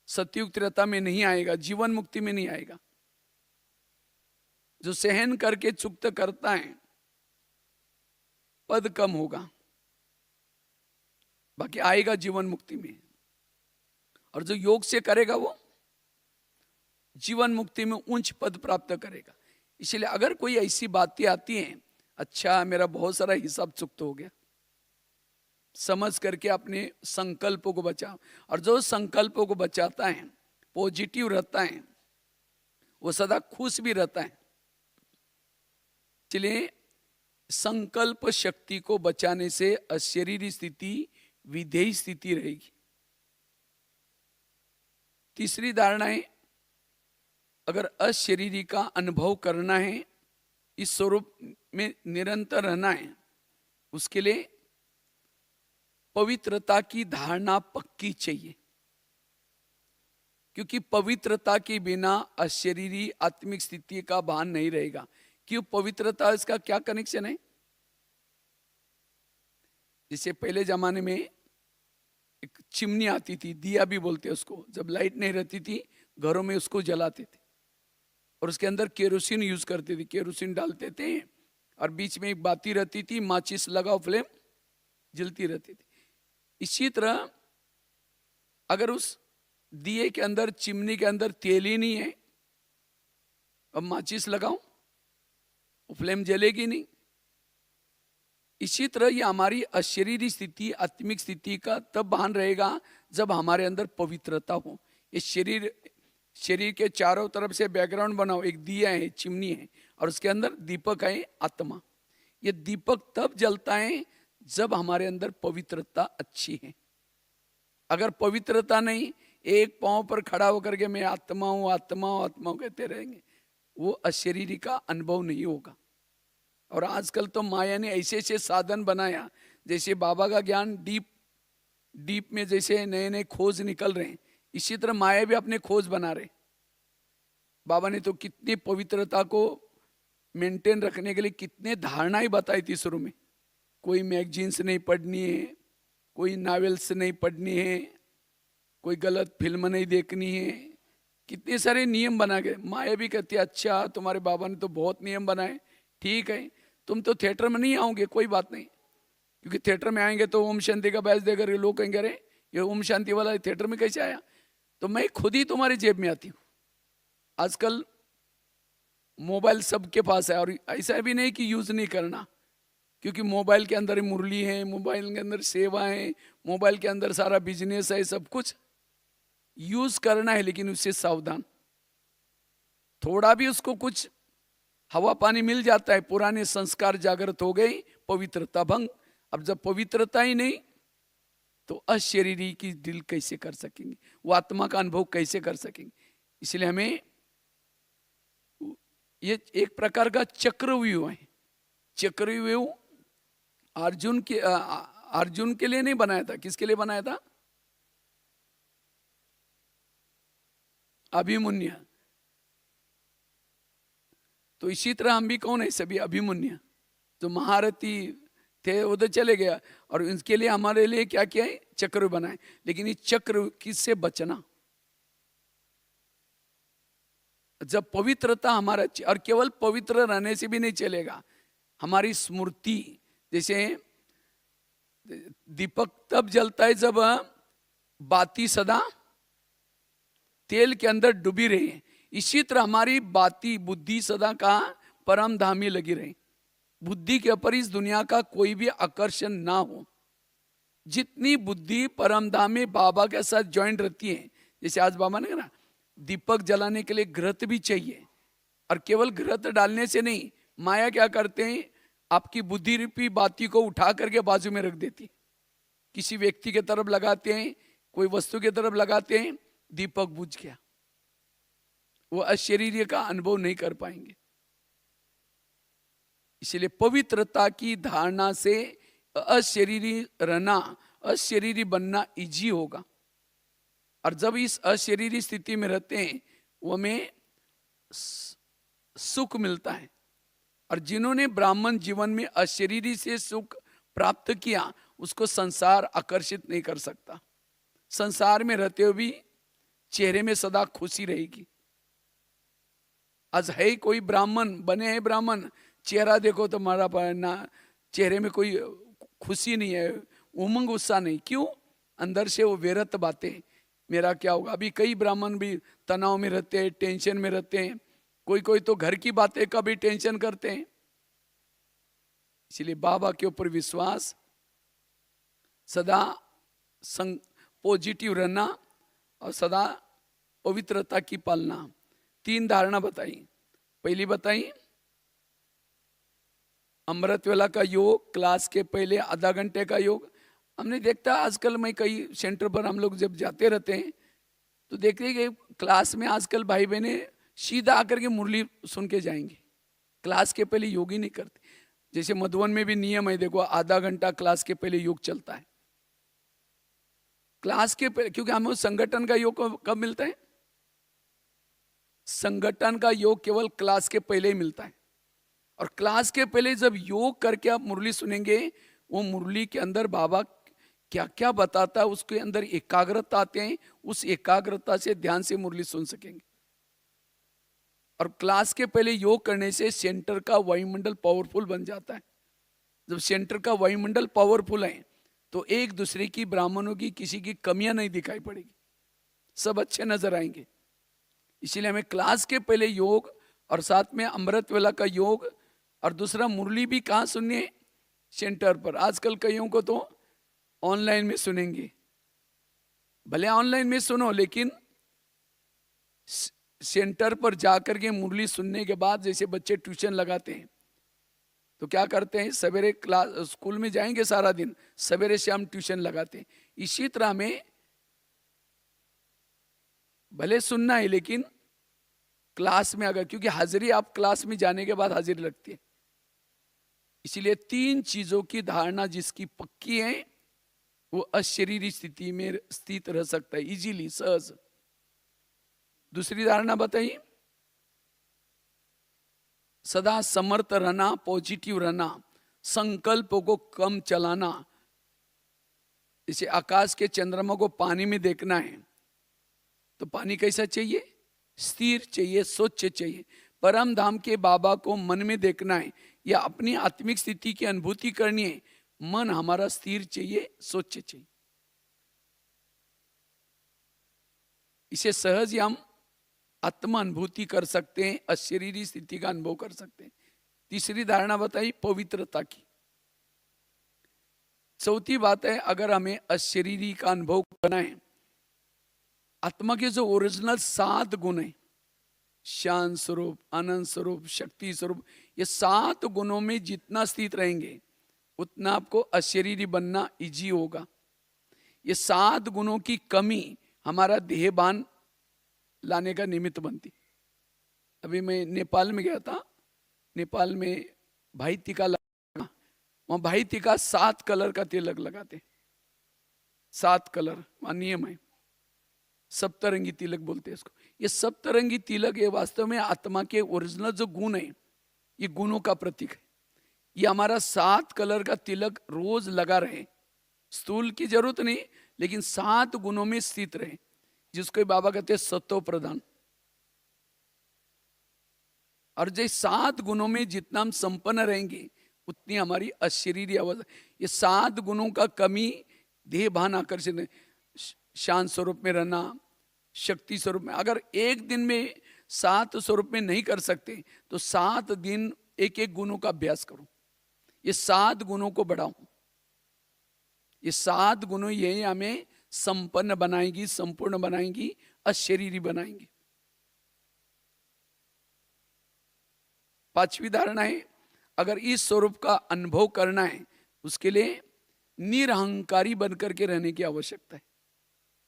सतयुग त्रेता में नहीं आएगा, जीवन मुक्ति में नहीं आएगा। जो सहन करके चुक्त करता है पद कम होगा, बाकी आएगा जीवन मुक्ति में। और जो योग से करेगा वो जीवन मुक्ति में उच्च पद प्राप्त करेगा। इसलिए अगर कोई ऐसी बातें आती हैं, अच्छा मेरा बहुत सारा हिसाब चुक्त हो गया, समझ करके अपने संकल्पों को बचाओ। और जो संकल्पों को बचाता है, पॉजिटिव रहता है, वो सदा खुश भी रहता है। इसलिए संकल्प शक्ति को बचाने से अशरीरी स्थिति विधेयी स्थिति रहेगी। तीसरी धारणा है, अगर अशरीरी का अनुभव करना है, इस स्वरूप में निरंतर रहना है, उसके लिए पवित्रता की धारणा पक्की चाहिए। क्योंकि पवित्रता के बिना अशरीरी आत्मिक स्थिति का भान नहीं रहेगा। क्यों? पवित्रता, इसका क्या कनेक्शन है? जिसे पहले जमाने में एक चिमनी आती थी, दिया भी बोलते उसको, जब लाइट नहीं रहती थी घरों में उसको जलाते थे और उसके अंदर केरोसिन यूज करते थे, केरोसिन डालते थे और बीच में एक बाती रहती थी, माचिस लगाओ, फ्लेम जलती रहती थी। इसी तरह अगर उस दिए के अंदर, चिमनी के अंदर तेल ही नहीं है, अब माचिस लगाओ, वो फ्लेम जलेगी नहीं। इसी तरह ये हमारी अशरीरी स्थिति, आत्मिक स्थिति का तब भान रहेगा जब हमारे अंदर पवित्रता हो। ये शरीर के चारों तरफ से बैकग्राउंड बनाओ, एक दिया है, चिमनी है, और उसके अंदर दीपक है, आत्मा। ये दीपक तब जलता है जब हमारे अंदर पवित्रता अच्छी है। अगर पवित्रता नहीं, एक पांव पर खड़ा होकर के मैं आत्मा हूं आत्मा हूं आत्मा हूं कहते रहेंगे, वो अशरीरी का अनुभव नहीं होगा। और आजकल तो माया ने ऐसे ऐसे साधन बनाया, जैसे बाबा का ज्ञान डीप में जैसे नए नए खोज निकल रहे हैं, इसी तरह माया भी अपने खोज बना रहे। बाबा ने तो कितनी पवित्रता को मेंटेन रखने के लिए कितने धारणाएं बताई थी शुरू में। कोई मैगजीन्स नहीं पढ़नी है, कोई नॉवेल्स नहीं पढ़नी है, कोई गलत फिल्म नहीं देखनी है, कितने सारे नियम बना गए। माया भी कहती है अच्छा तुम्हारे बाबा ने तो बहुत नियम बनाए, ठीक है तुम तो थिएटर में नहीं आओगे, कोई बात नहीं, क्योंकि थिएटर में आएंगे तो ओम शांति का बैच देकर लोग कहेंगे अरे ये ओम शांति वाला थिएटर में कैसे आया। तो मैं खुद ही तुम्हारी जेब में आती हूँ। आजकल मोबाइल सबके पास है, और ऐसा भी नहीं कि यूज नहीं करना, क्योंकि मोबाइल के अंदर मुरली है, मोबाइल के अंदर सेवा है, मोबाइल के अंदर सारा बिजनेस है, सब कुछ यूज करना है, लेकिन उससे सावधान। थोड़ा भी उसको कुछ हवा पानी मिल जाता है, पुराने संस्कार जागृत हो गए, पवित्रता भंग। अब जब पवित्रता ही नहीं तो अशरीरी की दिल कैसे कर सकेंगे, वो आत्मा का अनुभव कैसे कर सकेंगे। इसलिए हमें ये एक प्रकार का चक्रव्यूह है। चक्रव्यूह अर्जुन के लिए नहीं बनाया था, किसके लिए बनाया था? अभिमन्यु। तो इसी तरह हम भी कौन है, सभी अभिमन्यु जो महारथी थे उधर चले गया, और इसके लिए हमारे लिए क्या किया है, चक्र बनाए। लेकिन इस चक्र किससे बचना, जब पवित्रता हमारा, और केवल पवित्र रहने से भी नहीं चलेगा, हमारी स्मृति, जैसे दीपक तब जलता है जब बाती सदा तेल के अंदर डूबी रही, इसी तरह हमारी बाती बुद्धि सदा का परम धामी लगी रही। बुद्धि के ऊपर इस दुनिया का कोई भी आकर्षण ना हो। जितनी बुद्धि परम धाम में बाबा के साथ ज्वाइंट रहती है, जैसे आज बाबा ने कहा दीपक जलाने के लिए घृत भी चाहिए, और केवल घृत डालने से नहीं, माया क्या करते हैं, आपकी बुद्धि रूपी बाती को उठा करके बाजू में रख देती, किसी व्यक्ति के तरफ लगाते हैं, कोई वस्तु के तरफ लगाते हैं, दीपक बुझ गया, वो अशरीरी का अनुभव नहीं कर पाएंगे। इसलिए पवित्रता की धारणा से अशरीरी रहना, अशरीरी बनना इजी होगा। और जब इस अशरीरी स्थिति में रहते हैं, वो हमें सुख मिलता है। और जिन्होंने ब्राह्मण जीवन में अशरीरी से सुख प्राप्त किया, उसको संसार आकर्षित नहीं कर सकता। संसार में रहते हुए भी चेहरे में सदा खुशी रहेगी। आज है कोई ब्राह्मण बने हैं, ब्राह्मण चेहरा देखो तो हमारा ना चेहरे में कोई खुशी नहीं है, उमंग उत्साह नहीं। क्यों? अंदर से वो व्यर्थ बातें, मेरा क्या होगा। अभी कई ब्राह्मण भी तनाव में रहते हैं, टेंशन में रहते हैं, कोई कोई तो घर की बातें का भी टेंशन करते हैं। इसलिए बाबा के ऊपर विश्वास, सदा पॉजिटिव रहना और सदा पवित्रता की पालना। 3 धारणा बताई। पहली बताई अमृत वेला का योग, क्लास के पहले आधा घंटे का योग। हमने देखता आजकल, मैं कई सेंटर पर हम लोग जब जाते रहते हैं तो देखते हैं कि क्लास में आजकल भाई बहने सीधा आकर के मुरली सुन के जाएंगे, क्लास के पहले योग ही नहीं करते। जैसे मधुबन में भी नियम है, देखो आधा घंटा क्लास के पहले योग चलता है। क्लास के पहले, क्योंकि हमें संगठन का योग कब मिलता है? संगठन का योग केवल क्लास के पहले ही मिलता है। और क्लास के पहले जब योग करके आप मुरली सुनेंगे, वो मुरली के अंदर बाबा क्या क्या बताता है, उसके अंदर एकाग्रता आते हैं, उस एकाग्रता से ध्यान से मुरली सुन सकेंगे। और क्लास के पहले योग करने से सेंटर का वायुमंडल पावरफुल बन जाता है। जब सेंटर का वायुमंडल पावरफुल है तो एक दूसरे की, ब्राह्मणों की किसी की कमियां नहीं दिखाई पड़ेगी, सब अच्छे नजर आएंगे। इसीलिए हमें क्लास के पहले योग और साथ में अमृत वेला का योग और दूसरा मुरली भी कहाँ सुननी है? सेंटर पर। आजकल कईयों को तो ऑनलाइन में सुनेंगे, भले ऑनलाइन में सुनो, लेकिन सेंटर पर जाकर के मुरली सुनने के बाद, जैसे बच्चे ट्यूशन लगाते हैं तो क्या करते हैं, सवेरे क्लास स्कूल में जाएंगे सारा दिन, सवेरे शाम ट्यूशन लगाते हैं। इसी तरह में भले सुनना है लेकिन क्लास में अगर, क्योंकि हाजिरी आप क्लास में जाने के बाद हाजिरी लगती है, इसीलिए 3 चीजों की धारणा जिसकी पक्की है वो अशरीरी स्थिति में स्थित रह सकता है इजीली, सहज। दूसरी धारणा बताइए, सदा समर्थ रहना, पॉजिटिव रहना, संकल्पों को कम चलाना। जैसे आकाश के चंद्रमा को पानी में देखना है तो पानी कैसा चाहिए? स्थिर चाहिए, स्वच्छ चाहिए। परम धाम के बाबा को मन में देखना है या अपनी आत्मिक स्थिति की अनुभूति करनी है, मन हमारा स्थिर चाहिए, स्वच्छ चाहिए। इसे सहज ही हम आत्मा अनुभूति कर सकते हैं, अशरीरी स्थिति का अनुभव कर सकते हैं। तीसरी धारणा बताई पवित्रता की। चौथी बात है, अगर हमें अशरीरी का अनुभव करना है, आत्मा के जो ओरिजिनल 7 गुण है, शांत स्वरूप, आनंद स्वरूप, शक्ति स्वरूप, ये 7 गुणों में जितना स्थित रहेंगे उतना आपको अशरीरी बनना इजी होगा। ये 7 गुणों की कमी हमारा देहभान लाने का निमित्त बनती। अभी मैं नेपाल में गया था, नेपाल में भाई टीका लगा, वहां भाई टीका 7 कलर का तिलक लगाते, 7 कलर वहां नियम है, सप्तरंगी तिलक बोलते हैं इसको। ये सप्तरंगी तिलक ये वास्तव में आत्मा के ओरिजिनल जो गुण है, ये गुणों का प्रतीक है। ये हमारा 7 कलर का तिलक रोज लगा रहे, स्थूल की जरूरत नहीं, लेकिन 7 गुणों में स्थित रहे, जिसको बाबा कहते हैं सत्व प्रधान। और जो 7 गुणों में जितना हम संपन्न रहेंगे उतनी हमारी अशरीरी अवस्था। ये 7 गुणों का कमी देह भान आकर्षण है, शांत स्वरूप में रहना, शक्ति स्वरूप में। अगर एक दिन में 7 स्वरूप में नहीं कर सकते तो 7 दिन एक एक गुणों का अभ्यास करो, ये 7 गुणों को बढ़ाओ। ये 7 गुणों ये हमें संपन्न बनाएंगी, संपूर्ण बनाएंगी, अशरीरी बनाएंगी। 5वीं धारणा है, अगर इस स्वरूप का अनुभव करना है उसके लिए निरहंकारी बनकर के रहने की आवश्यकता है।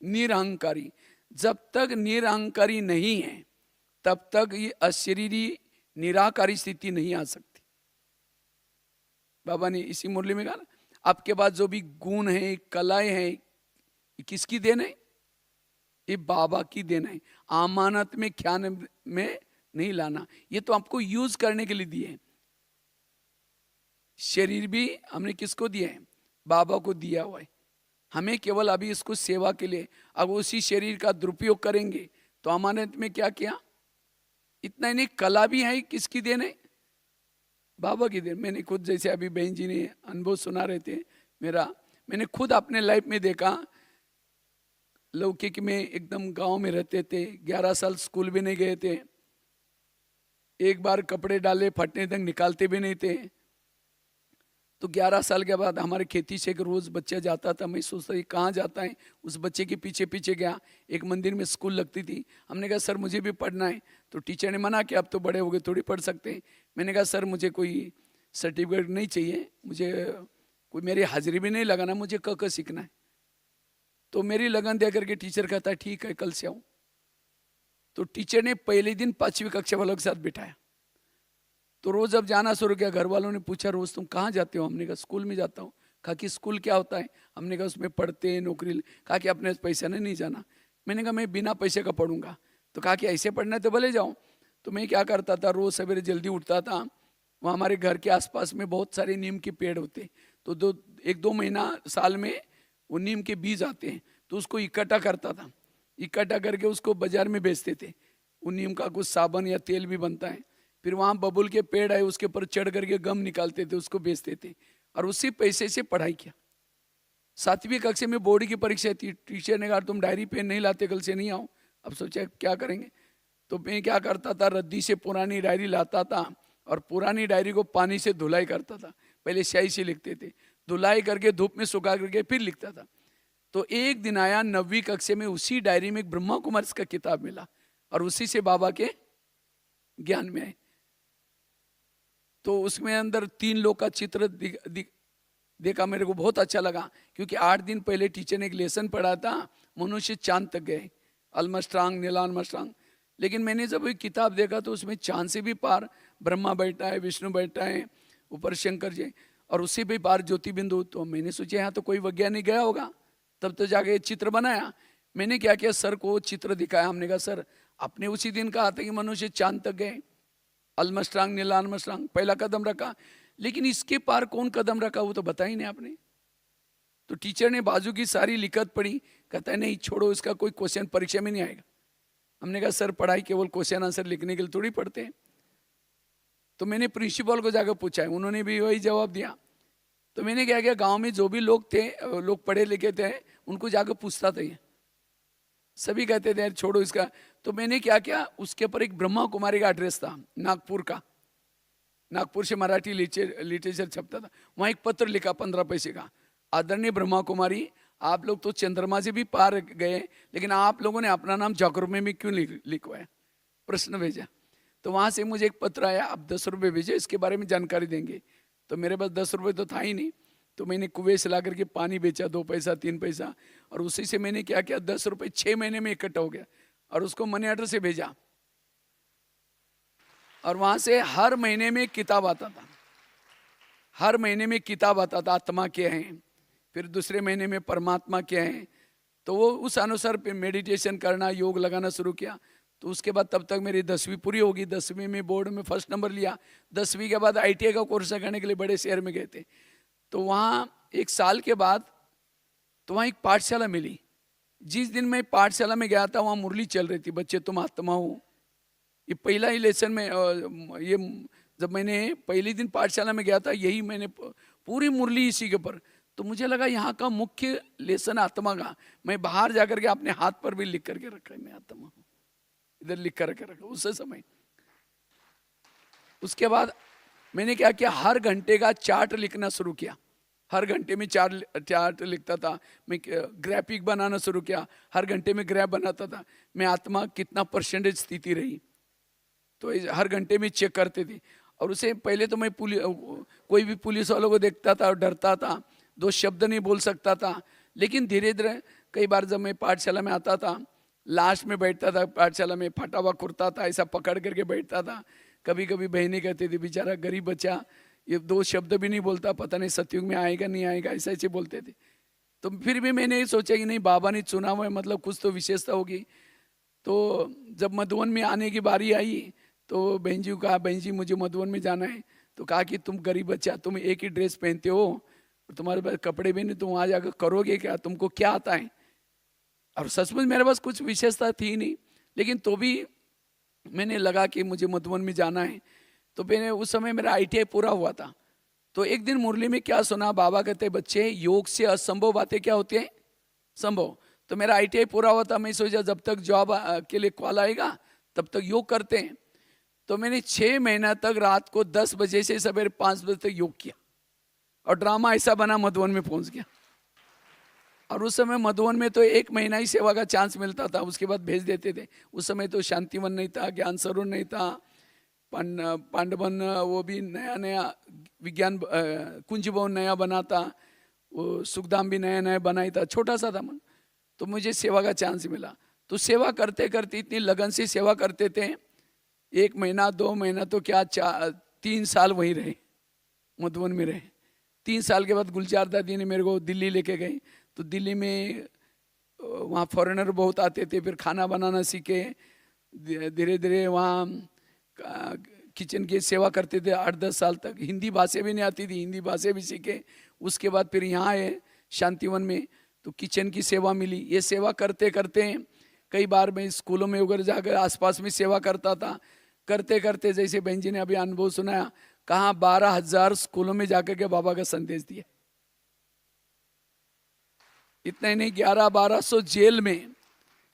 निरहंकारी, जब तक निरहंकारी नहीं है तब तक ये अशरीरी निराकारी स्थिति नहीं आ सकती। बाबा ने इसी मुरली में कहा ना, आपके पास जो भी गुण है, कलाएं हैं, ये किसकी देन है? ये बाबा की देन है। अमानत में ख्यान में नहीं लाना, ये तो आपको यूज करने के लिए दिए हैं। शरीर भी हमने किसको दिया है? बाबा को दिया हुआ है। हमें केवल अभी इसको सेवा के लिए, अब उसी शरीर का दुरुपयोग करेंगे तो अमानत में क्या किया? इतना ही नहीं, कला भी है, किसकी देन है? बाबा की देन। मैंने खुद, जैसे अभी बहन जी ने अनुभव सुना रहे थे मेरा, मैंने खुद अपने लाइफ में देखा। लौकिक में एकदम गांव में रहते थे, 11 साल स्कूल भी नहीं गए थे, एक बार कपड़े डाले फटने तक निकालते भी नहीं थे। तो 11 साल के बाद हमारे खेती से एक रोज बच्चा जाता था, मैं सोचता ये कहाँ जाता है, उस बच्चे के पीछे पीछे गया। एक मंदिर में स्कूल लगती थी, हमने कहा सर मुझे भी पढ़ना है, तो टीचर ने मना किया, अब तो बड़े हो गए, थोड़ी पढ़ सकते हैं। मैंने कहा सर मुझे कोई सर्टिफिकेट नहीं चाहिए, मुझे कोई मेरी हाजिरी भी नहीं लगाना, मुझे क सीखना है। तो मेरी लगन दे करके टीचर कहता है ठीक है कल से आऊँ। तो टीचर ने पहले दिन 5वीं कक्षा वालों के साथ बिठाया। तो रोज अब जाना शुरू किया। घर वालों ने पूछा रोज तुम कहाँ जाते हो? हमने कहा स्कूल में जाता हूँ। कहा कि स्कूल क्या होता है? हमने कहा उसमें पढ़ते हैं, नौकरी। कहा कि अपने पैसा नहीं जाना। मैंने कहा मैं बिना पैसे का पढ़ूंगा। तो कहा कि ऐसे पढ़ना है तो भले जाओ। तो मैं क्या करता था, रोज सवेरे जल्दी उठता था, वहाँ हमारे घर के आसपास में बहुत सारे नीम के पेड़ होते, तो 1-2 महीना साल में वो नीम के बीज आते हैं, तो उसको इकट्ठा करता था। इकट्ठा करके उसको बाजार में बेचते थे। वो नीम का कुछ साबुन या तेल भी बनता है। फिर वहाँ बबुल के पेड़ आए, उसके ऊपर चढ़ करके गम निकालते थे, उसको बेचते थे, और उसी पैसे से पढ़ाई किया। 7वीं कक्षा में बोर्ड की परीक्षा थी। टीचर ने कहा तुम डायरी पेन नहीं लाते, कल से नहीं आओ। अब सोचा क्या करेंगे, तो मैं क्या करता था, रद्दी से पुरानी डायरी लाता था, और पुरानी डायरी को पानी से धुलाई करता था। पहले स्याही से लिखते थे, धुलाई करके धूप में सुखा करके फिर लिखता था। तो एक दिन आया 9वीं कक्षा में, उसी डायरी में एक ब्रह्मा कुमारी का किताब मिला और उसी से बाबा के ज्ञान में आए। तो उसमें अंदर 3 लोग का चित्र देखा, मेरे को बहुत अच्छा लगा, क्योंकि 8 दिन पहले टीचर ने एक लेसन पढ़ा था, मनुष्य चांद तक गए, आर्मस्ट्रांग, नील आर्मस्ट्रांग। लेकिन मैंने जब ये किताब देखा तो उसमें चांद से भी पार ब्रह्मा बैठा है, विष्णु बैठा है, ऊपर शंकर जी, और उससे भी पार ज्योति बिंदु। तो मैंने सोचा यहाँ तो कोई वैज्ञानिक गया होगा, तब तो जाके चित्र बनाया। मैंने क्या किया, सर को चित्र दिखाया। हमने कहा सर आपने उसी दिन कहा था कि मनुष्य चांद तक गए, आर्मस्ट्रांग, नील आर्मस्ट्रांग पहला कदम रखा, लेकिन इसके पार कौन कदम रखा वो तो बता ही नहीं आपने। तो टीचर ने बाजू की सारी लिखत पढ़ी, कहता है नहीं छोड़ो, इसका कोई क्वेश्चन परीक्षा में नहीं आएगा। हमने कहा सर पढ़ाई केवल क्वेश्चन आंसर लिखने के लिए थोड़ी पढ़ते हैं। तो मैंने प्रिंसिपल को जाकर पूछा है, उन्होंने भी वही जवाब दिया। तो मैंने क्या किया, गांव में जो भी लोग थे, लोग पढ़े लिखे थे, उनको जाकर पूछता था, ये सभी कहते थे छोड़ो इसका। तो मैंने क्या किया, उसके ऊपर एक ब्रह्मा कुमारी का एड्रेस था नागपुर का, नागपुर से मराठी लिटरेचर छपता था, वहाँ एक पत्र लिखा 15 पैसे का, आदरणीय ब्रह्मा कुमारी, आप लोग तो चंद्रमा से भी पार गए, लेकिन आप लोगों ने अपना नाम जागरूक में क्यों लिखवाया, प्रश्न भेजा। तो वहाँ से मुझे एक पत्र आया, आप 10 रुपये भेजे, इसके बारे में जानकारी देंगे। तो मेरे पास 10 रुपये तो था ही नहीं, तो मैंने कुएं से ला करके पानी बेचा, 2 पैसा 3 पैसा, और उसी से मैंने क्या किया, 10 रुपये 6 महीने में इकट्ठा हो गया और उसको मनी ऑर्डर से भेजा। और वहाँ से हर महीने में किताब आता था, हर महीने में किताब आता था, आत्मा क्या है, फिर दूसरे महीने में परमात्मा क्या है। तो वो उस अनुसार मेडिटेशन करना, योग लगाना शुरू किया। तो उसके बाद तब तक मेरी 10वीं पूरी होगी, 10वीं में बोर्ड में फर्स्ट नंबर लिया। 10वीं के बाद ITI का कोर्स करने के लिए बड़े शहर में गए थे। तो वहाँ 1 साल के बाद तो वहाँ एक पाठशाला मिली। जिस दिन मैं पाठशाला में गया था वहाँ मुरली चल रही थी, बच्चे तुम आत्मा हो। ये पहला ही लेसन में, ये जब मैंने पहले दिन पाठशाला में गया था, यही मैंने पूरी मुरली इसी के ऊपर। तो मुझे लगा यहाँ का मुख्य लेसन आत्मा का। मैं बाहर जाकर के अपने हाथ पर भी लिख करके रखा है, मैं आत्मा हूँ, इधर लिख कर रखा उस समय। उसके बाद मैंने क्या किया, हर घंटे का चार्ट लिखना शुरू किया, हर घंटे में चार्ट लिखता था। मैं ग्राफिक बनाना शुरू किया, हर घंटे में ग्राफ बनाता था, मैं आत्मा कितना परसेंटेज स्थिति रही, तो हर घंटे में चेक करते थे। और उसे पहले तो मैं कोई भी पुलिस वालों को देखता था और डरता था, 2 शब्द नहीं बोल सकता था। लेकिन धीरे धीरे कई बार जब मैं पाठशाला में आता था, लास्ट में बैठता था, पाठशाला में फटा हुआ कुर्ता था, ऐसा पकड़ करके बैठता था। कभी कभी बहनें कहती थी बेचारा गरीब बच्चा, ये 2 शब्द भी नहीं बोलता, पता नहीं सतयुग में आएगा नहीं आएगा, ऐसा ऐसे बोलते थे। तो फिर भी मैंने ये सोचा कि नहीं, बाबा ने चुना हुआ है, मतलब कुछ तो विशेषता होगी। तो जब मधुबन में आने की बारी आई तो बहन जी को कहा, बहन जी मुझे मधुबन में जाना है। तो कहा कि तुम गरीब बच्चा, तुम एक ही ड्रेस पहनते हो और तुम्हारे पास कपड़े भी नहीं, तुम वहाँ जाकर करोगे क्या, तुमको क्या आता है। और सचमुच मेरे पास कुछ विशेषता थी नहीं, लेकिन तो भी मैंने लगा कि मुझे मधुबन में जाना है। तो मैंने उस समय मेरा ITI पूरा हुआ था। तो एक दिन मुरली में क्या सुना, बाबा कहते बच्चे योग से असंभव बातें क्या होती हैं, संभव। तो मेरा ITI पूरा हुआ था, मैं सोचा जब तक जॉब के लिए कॉल आएगा तब तक योग करते हैं। तो मैंने 6 महीना तक रात को 10 बजे से सवेरे 5 बजे तक योग किया और ड्रामा ऐसा बना, मधुबन में पहुंच गया। और उस समय मधुबन में तो 1 महीना ही सेवा का चांस मिलता था, उसके बाद भेज देते थे। उस समय तो शांतिवन नहीं था, ज्ञान सरोवर नहीं था, पांडवन वो भी नया नया विज्ञान कुंज भवन नया बना था, वो सुखधाम भी नया नया बनाया था, छोटा सा था मन। तो मुझे सेवा का चांस मिला। तो सेवा करते करते इतनी लगन से सेवा करते थे, 1 महीना 2 महीना तो क्या 3 साल वहीं रहे, मधुबन में रहे। 3 साल के बाद गुलजार दादी ने मेरे को दिल्ली लेके गए। तो दिल्ली में वहाँ फॉरेनर बहुत आते थे, फिर खाना बनाना सीखे, धीरे धीरे वहाँ किचन की सेवा करते थे 8-10 साल तक। हिंदी भाषा भी नहीं आती थी, हिंदी भाषा भी सीखे। उसके बाद फिर यहाँ आए शांतिवन में, तो किचन की सेवा मिली। ये सेवा करते करते कई बार मैं स्कूलों में उधर जाकर आसपास में सेवा करता था। करते करते जैसे बहन जी ने अभी अनुभव सुनाया, कहाँ 12,000 स्कूलों में जाकर के बाबा का संदेश दिया। इतना ही नहीं, 1100-1200 जेल में,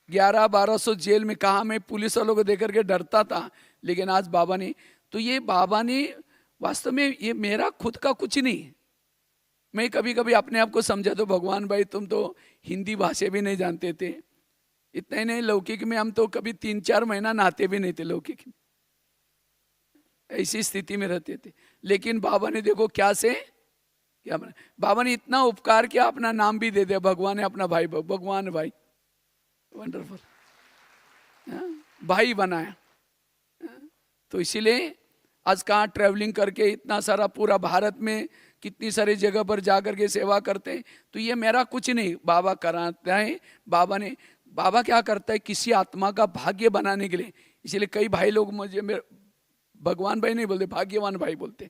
1100-1200 जेल में। कहा मैं पुलिस वालों को देकर के डरता था, लेकिन आज बाबा ने तो ये बाबा ने वास्तव में, ये मेरा खुद का कुछ नहीं है। मैं कभी कभी अपने आप को समझा तो भगवान भाई तुम तो हिंदी भाषा भी नहीं जानते थे, इतना ही नहीं लौकिक में हम तो कभी 3-4 महीना नहाते भी नहीं थे लौकिक में, ऐसी स्थिति में रहते थे। लेकिन बाबा ने देखो क्या बना, बाबा ने इतना उपकार किया, अपना नाम भी दे दिया, भगवान ने अपना भाई, भगवान भाई, वंडरफुल, भाई बनाया। तो इसीलिए आज कहाँ ट्रैवलिंग करके इतना सारा पूरा भारत में कितनी सारी जगह पर जा करके सेवा करते हैं। तो ये मेरा कुछ नहीं, बाबा कराता है। बाबा क्या करता है, किसी आत्मा का भाग्य बनाने के लिए। इसीलिए कई भाई लोग मुझे भगवान भाई नहीं बोलते, भाग्यवान भाई बोलते,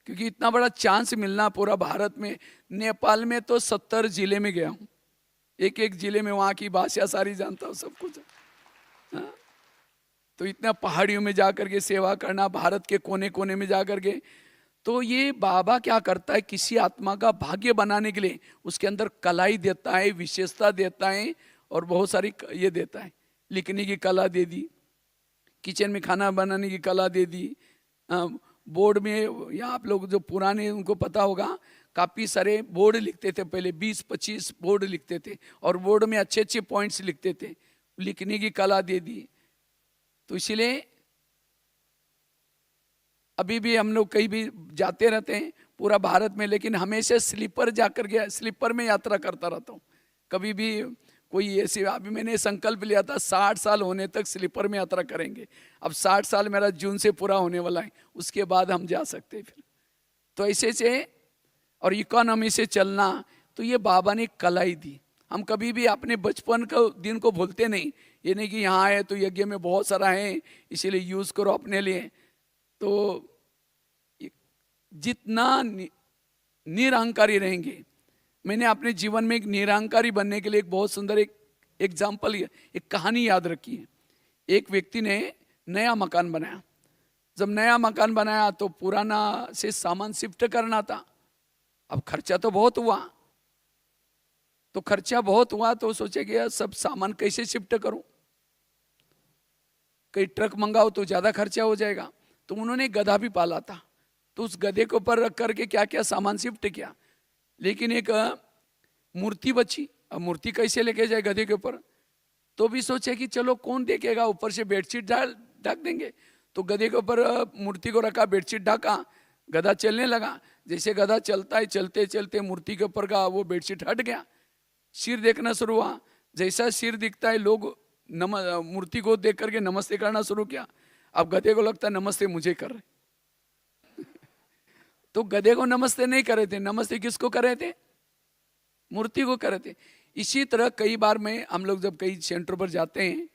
क्योंकि इतना बड़ा चांस मिलना पूरा भारत में। नेपाल में तो 70 जिले में गया हूँ, एक एक जिले में वहाँ की भाषा सारी जानता हूँ, सब कुछ। हाँ? तो इतना पहाड़ियों में जाकर के सेवा करना, भारत के कोने कोने में जाकर के। तो ये बाबा क्या करता है, किसी आत्मा का भाग्य बनाने के लिए उसके अंदर कलाई देता है, विशेषता देता है, और बहुत सारी ये देता है। लिखने की कला दे दी, किचन में खाना बनाने की कला दे दी, बोर्ड में, या आप लोग जो पुराने उनको पता होगा, काफ़ी सारे बोर्ड लिखते थे पहले, 20-25 बोर्ड लिखते थे, और बोर्ड में अच्छे अच्छे पॉइंट्स लिखते थे, लिखने की कला दे दी। तो इसलिए अभी भी हम लोग कहीं भी जाते रहते हैं पूरा भारत में, लेकिन हमेशा स्लीपर जाकर के, स्लीपर में यात्रा करता रहता हूँ। कभी भी कोई ऐसे, अभी मैंने संकल्प लिया था 60 साल होने तक स्लीपर में यात्रा करेंगे। अब 60 साल मेरा जून से पूरा होने वाला है, उसके बाद हम जा सकते हैं फिर। तो ऐसे से, और इकोनॉमी से चलना, तो ये बाबा ने कला ही दी। हम कभी भी अपने बचपन का दिन को भूलते नहीं। ये नहीं कि यहाँ आए तो यज्ञ में बहुत सारा है इसीलिए यूज करो अपने लिए। तो जितना निरहंकारी रहेंगे, मैंने अपने जीवन में एक निरहंकारी बनने के लिए एक बहुत सुंदर एक एग्जाम्पल, एक कहानी याद रखी है। एक व्यक्ति ने नया मकान बनाया। जब नया मकान बनाया तो पुराना से सामान शिफ्ट करना था। अब खर्चा तो बहुत हुआ, तो सोचे कि यार सब सामान कैसे शिफ्ट करूं, कई ट्रक मंगाओ तो ज्यादा खर्चा हो जाएगा। तो उन्होंने गधा भी पाला था, तो उस गधे के ऊपर रख करके क्या क्या सामान शिफ्ट किया। लेकिन एक मूर्ति बची। अब मूर्ति कैसे लेके जाए गधे के ऊपर, तो भी सोचे कि चलो कौन देखेगा, ऊपर से बेडशीट ढक देंगे। तो गधे के ऊपर मूर्ति को रखा, बेडशीट ढका, गधा चलने लगा। जैसे गधा चलता है, चलते चलते मूर्ति के ऊपर का वो बेडशीट हट गया, सिर देखना शुरू हुआ। जैसा सिर दिखता है, लोग मूर्ति को देख करके नमस्ते करना शुरू किया। अब गधे को लगता है नमस्ते मुझे कर रहे तो गधे को नमस्ते नहीं कर रहे थे, नमस्ते किसको कर रहे थे, मूर्ति को कर रहे थे। इसी तरह कई बार हम लोग जब कई सेंटर पर जाते हैं,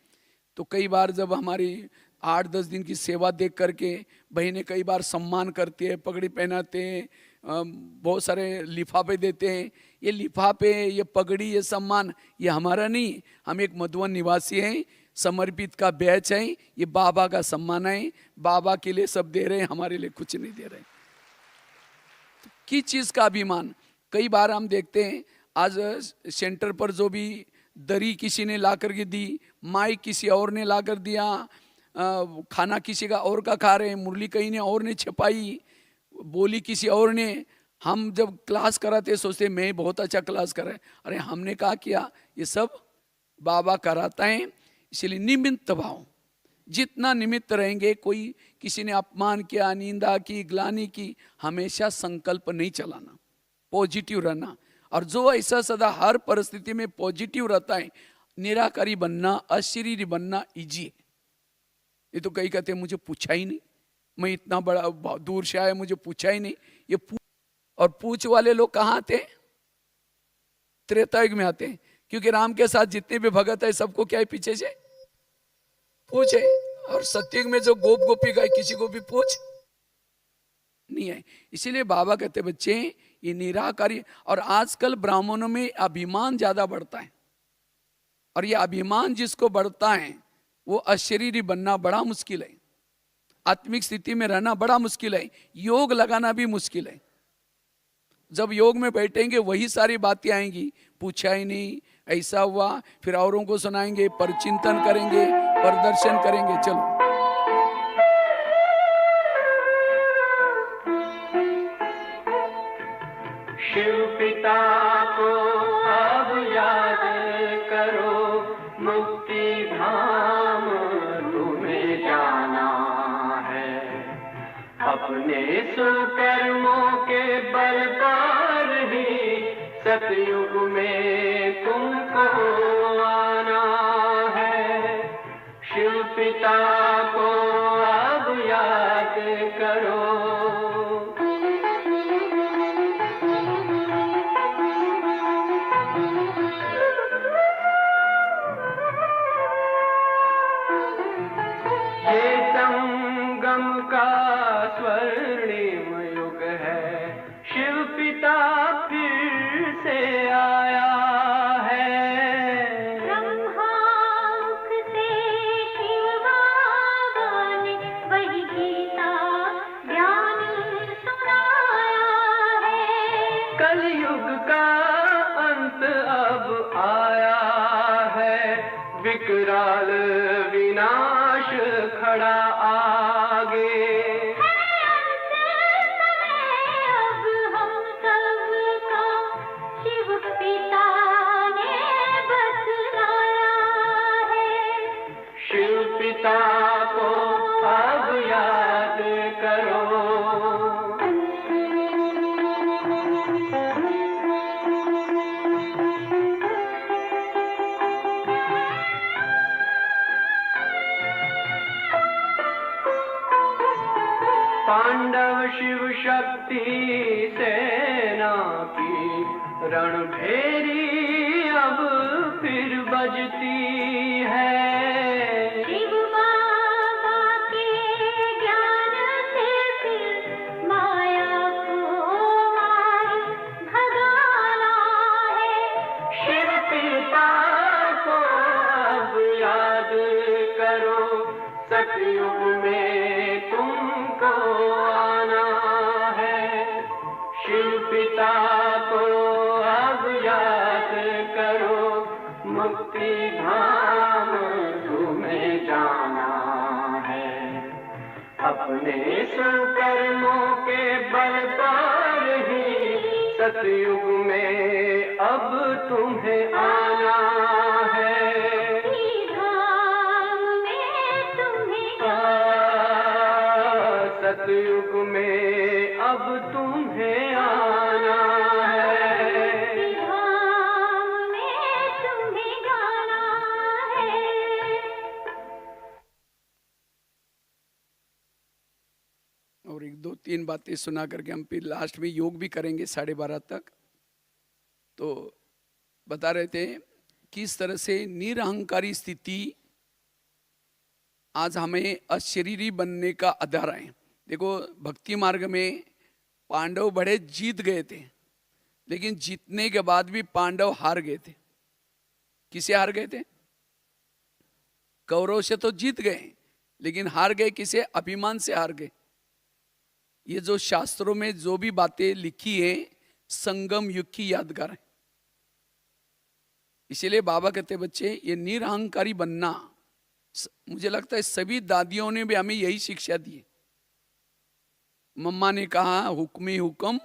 तो कई बार जब हमारी 8-10 दिन की सेवा देख करके बहनें कई बार सम्मान करती है, पगड़ी पहनाते हैं, बहुत सारे लिफाफे देते हैं। ये लिफाफे, ये पगड़ी, ये सम्मान, ये हमारा नहीं। हम एक मधुवन निवासी हैं, समर्पित का बैच है, ये बाबा का सम्मान है। बाबा के लिए सब दे रहे हैं, हमारे लिए कुछ नहीं दे रहे। तो किस चीज़ का अभिमान। कई बार हम देखते हैं आज सेंटर पर जो भी दरी किसी ने ला करके दी, माइक किसी और ने ला कर दिया, खाना किसी का और का खा रहे हैं, मुरली कहीं ने और ने छपाई, बोली किसी और ने। हम जब क्लास कराते सोचते मैं बहुत अच्छा क्लास कर रहा है, अरे हमने कहा किया, ये सब बाबा कराता है। इसलिए निमित्त भाव, जितना निमित्त रहेंगे, कोई किसी ने अपमान किया, निंदा की, ग्लानि की, हमेशा संकल्प नहीं चलाना, पॉजिटिव रहना। और जो ऐसा सदा हर परिस्थिति में पॉजिटिव रहता है, निराकारी बनना, अशरीरी बनना इजी है। ये तो कई कहते हैं मुझे पूछा ही नहीं, मैं इतना बड़ा दूर से आया, मुझे पूछा ही नहीं। ये और पूछ वाले लोग कहाँ आते हैं, त्रेतायुग में आते हैं। क्योंकि राम के साथ जितने भी भगत है सबको क्या है, पीछे से पूछे। और सत्युग में जो गोप गोपी गए, किसी को भी पूछ नहीं है। इसीलिए बाबा कहते बच्चे ये निराकारी। और आजकल ब्राह्मणों में अभिमान ज्यादा बढ़ता है, और ये अभिमान जिसको बढ़ता है वो अशरीरी बनना बड़ा मुश्किल है, आत्मिक स्थिति में रहना बड़ा मुश्किल है, योग लगाना भी मुश्किल है। जब योग में बैठेंगे वही सारी बातें आएंगी, पूछा ही नहीं, ऐसा हुआ, फिर औरों को सुनाएंगे, पर चिंतन करेंगे, प्रदर्शन करेंगे। चलो मुक्ति धाम तुम्हें जाना है। अपने सुकर्मों के बल पर ही सतयुग में तुमको आना है। शिव पिता को अब याद करो। ये संगम का स्वर्णिम युग है, शिव पिता फिर से आया है। ब्रह्मामुख से शिव बाबा ने वही गीता ज्ञान सुनाया है। कलयुग का अंत अब आया है, विकराल विनाश खड़ा आगे। अब हम सबका शिव पिता ने बतलाया है। शिव पिता को अब याद करो। पांडव शिव शक्ति सेना की रणभेरी अब फिर बजती है। शिव बाबा के ज्ञान से फिर माया को मार भगाना है। शिव पिता को अब याद करो, सतयुग में तुमको आना है। शिव पिता को अब याद करो, मुक्ति धाम तुम्हें जाना है। अपने सुकर्मों के बल पर ही सतयुग में अब तुम्हें आना है। धाम में तुम्हें सतयुग में अब तुम्हें आना है। धाम में तुम्हें जाना है। और एक दो तीन बातें सुना करके हम फिर लास्ट में योग भी करेंगे 12:30 तक। तो बता रहे थे किस तरह से निरहंकारी स्थिति आज हमें अशरीरी बनने का आधार है। देखो भक्ति मार्ग में पांडव बड़े जीत गए थे, लेकिन जीतने के बाद भी पांडव हार गए थे। किसे हार गए थे? कौरव से तो जीत गए, लेकिन हार गए किसे? अभिमान से हार गए। ये जो शास्त्रों में जो भी बातें लिखी है संगम युग की यादगार है। इसीलिए बाबा कहते बच्चे ये निरहंकारी बनना, मुझे लगता है सभी दादियों ने भी हमें यही शिक्षा दी है। मम्मा ने कहा हुक्मी हुक्म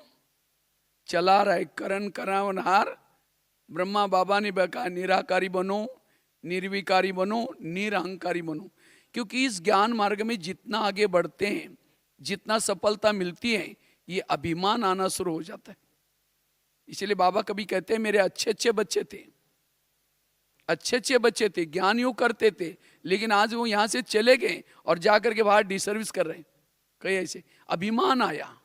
चला रहा है करण करावनहार। ब्रह्मा बाबा ने कहा निराकारी बनो, निर्विकारी बनो, निरहंकारी बनो। क्योंकि इस ज्ञान मार्ग में जितना आगे बढ़ते हैं, जितना सफलता मिलती है, ये अभिमान आना शुरू हो जाता है। इसलिए बाबा कभी कहते हैं मेरे अच्छे अच्छे बच्चे थे, अच्छे अच्छे बच्चे थे, ज्ञान योग करते थे, लेकिन आज वो यहां से चले गए और जाकर के बाहर डिसर्विस कर रहे हैं। कहीं ऐसे अभिमान आया,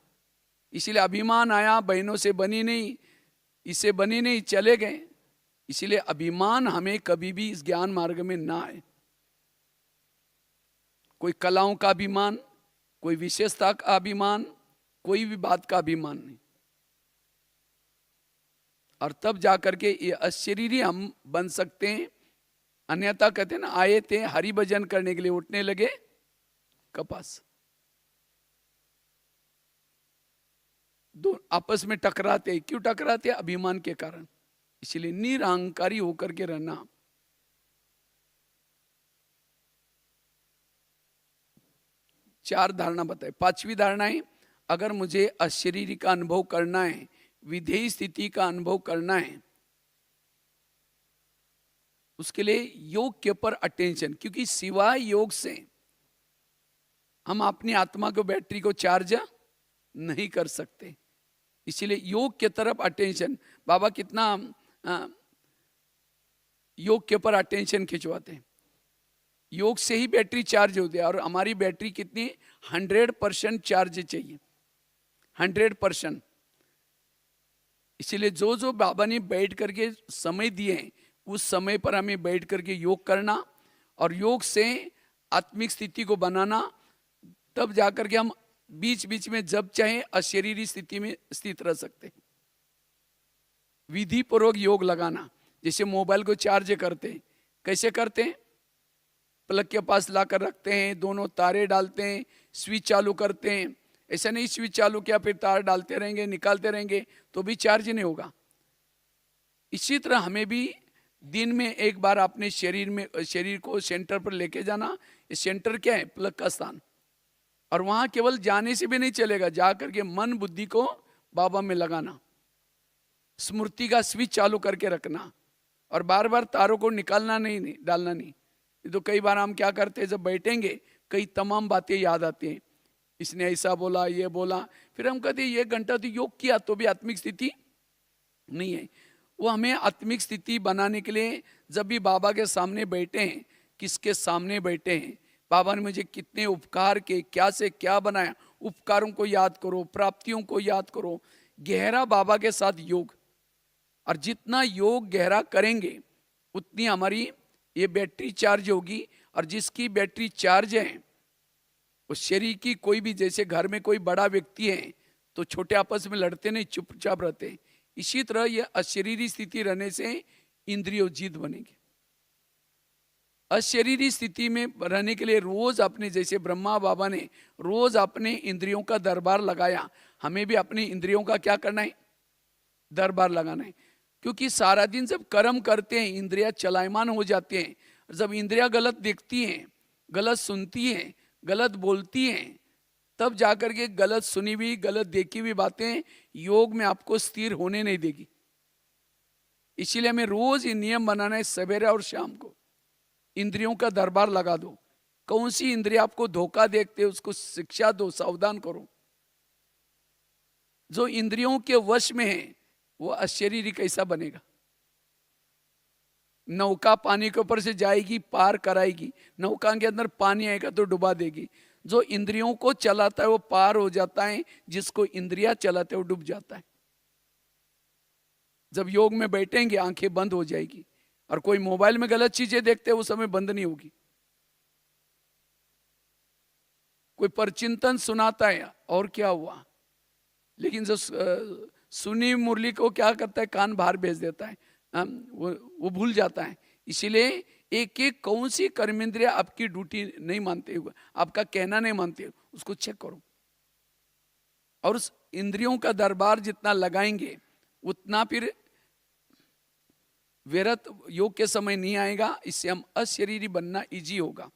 इसीलिए अभिमान आया, बहनों से बनी नहीं, इससे बनी नहीं, चले गए। इसीलिए अभिमान हमें कभी भी इस ज्ञान मार्ग में ना आए। कोई कलाओं का अभिमान, कोई विशेषता का अभिमान, कोई भी बात का अभिमान नहीं। और तब जाकर के ये अशरीरी हम बन सकते हैं। अन्यथा कहते हैं ना, आए थे हरि भजन करने के लिए, उठने लगे कपास। दो आपस में टकराते, क्यों टकराते? अभिमान के कारण। इसलिए निरहंकारी होकर के रहना। चार धारणा बताए। पांचवी धारणा है, अगर मुझे अशरीरी का अनुभव करना है, विधेय स्थिति का अनुभव करना है, उसके लिए योग के ऊपर अटेंशन, क्योंकि सिवाय योग से हम अपनी आत्मा को बैटरी को चार्ज नहीं कर सकते। इसीलिए योग के तरफ अटेंशन। बाबा कितना योग के ऊपर अटेंशन खिंचवाते हैं। योग से ही बैटरी चार्ज होती है, और हमारी बैटरी कितनी 100% चार्ज चाहिए, 100%। इसीलिए जो जो बाबा ने बैठ करके समय दिए हैं, उस समय पर हमें बैठ करके योग करना, और योग से आत्मिक स्थिति को बनाना, तब जाकर के हम बीच बीच में जब चाहे अशरीरी स्थिति में स्थित रह सकते हैं। विधि पूर्वक योग लगाना, जैसे मोबाइल को चार्ज करते हैं, कैसे करते हैं? प्लग के पास लाकर रखते हैं, दोनों तारे डालते हैं, स्विच चालू करते हैं। ऐसा नहीं स्विच चालू किया फिर तार डालते रहेंगे निकालते रहेंगे तो भी चार्ज नहीं होगा। इसी तरह हमें भी दिन में एक बार अपने शरीर को सेंटर पर लेके जाना। ये सेंटर क्या है? प्लग का स्थान। और वहां केवल जाने से भी नहीं चलेगा, जा करके मन बुद्धि को बाबा में लगाना, स्मृति का स्विच चालू करके रखना, और बार बार तारों को निकालना नहीं डालना नहीं। तो कई बार हम क्या करते हैं, जब बैठेंगे कई तमाम बातें याद आती हैं, इसने ऐसा बोला, ये बोला, फिर हम कहते हैं ये घंटा तो योग किया तो भी आत्मिक स्थिति नहीं है। वो हमें आत्मिक स्थिति बनाने के लिए जब भी बाबा के सामने बैठे हैं, किसके सामने बैठे हैं, बाबा ने मुझे कितने उपकार के, क्या से क्या बनाया, उपकारों को याद करो, प्राप्तियों को याद करो, गहरा बाबा के साथ योग। और जितना योग गहरा करेंगे उतनी हमारी ये बैटरी चार्ज होगी। और जिसकी बैटरी चार्ज है उस शरीर की, कोई भी, जैसे घर में कोई बड़ा व्यक्ति है तो छोटे आपस में लड़ते नहीं, चुपचाप रहते हैं। इसी तरह ये अशरीरी स्थिति रहने से इंद्रियोजित बनेंगे। अशरीरी स्थिति में रहने के लिए रोज अपने, जैसे ब्रह्मा बाबा ने रोज अपने इंद्रियों का दरबार लगाया, हमें भी अपनी इंद्रियों का क्या करना है? दरबार लगाना है। क्योंकि सारा दिन जब कर्म करते हैं इंद्रियां चलायमान हो जाती हैं। जब इंद्रियां गलत देखती हैं, गलत सुनती हैं, गलत बोलती हैं, तब जाकर के गलत सुनी हुई, गलत देखी हुई बातें योग में आपको स्थिर होने नहीं देगी। इसीलिए हमें रोज ये नियम बनाना है, सवेरे और शाम को इंद्रियों का दरबार लगा दो। कौन सी इंद्रिय आपको धोखा देखते हैं उसको शिक्षा दो, सावधान करो। जो इंद्रियों के वश में है वो अशरीरी कैसा बनेगा? नौका पानी के ऊपर से जाएगी, पार कराएगी, नौका के अंदर पानी आएगा तो डुबा देगी। जो इंद्रियों को चलाता है वो पार हो जाता है, जिसको इंद्रियां चलाते है वो डूब जाता है। जब योग में बैठेंगे आंखें बंद हो जाएगी, और कोई मोबाइल में गलत चीजें देखते हैं वो समय बंद नहीं होगी। कोई परचिंतन सुनाता है और क्या हुआ, लेकिन जो सुनी मुरली को क्या करता है, कान बाहर भेज देता है, वो भूल जाता है। इसीलिए एक एक कौन सी कर्मेंद्रिय आपकी ड्यूटी नहीं मानते हुए, आपका कहना नहीं मानते, उसको चेक करो। और उस इंद्रियों का दरबार जितना लगाएंगे उतना फिर व्यर्थ योग के समय नहीं आएगा। इससे हम अशरीरी बनना इजी होगा।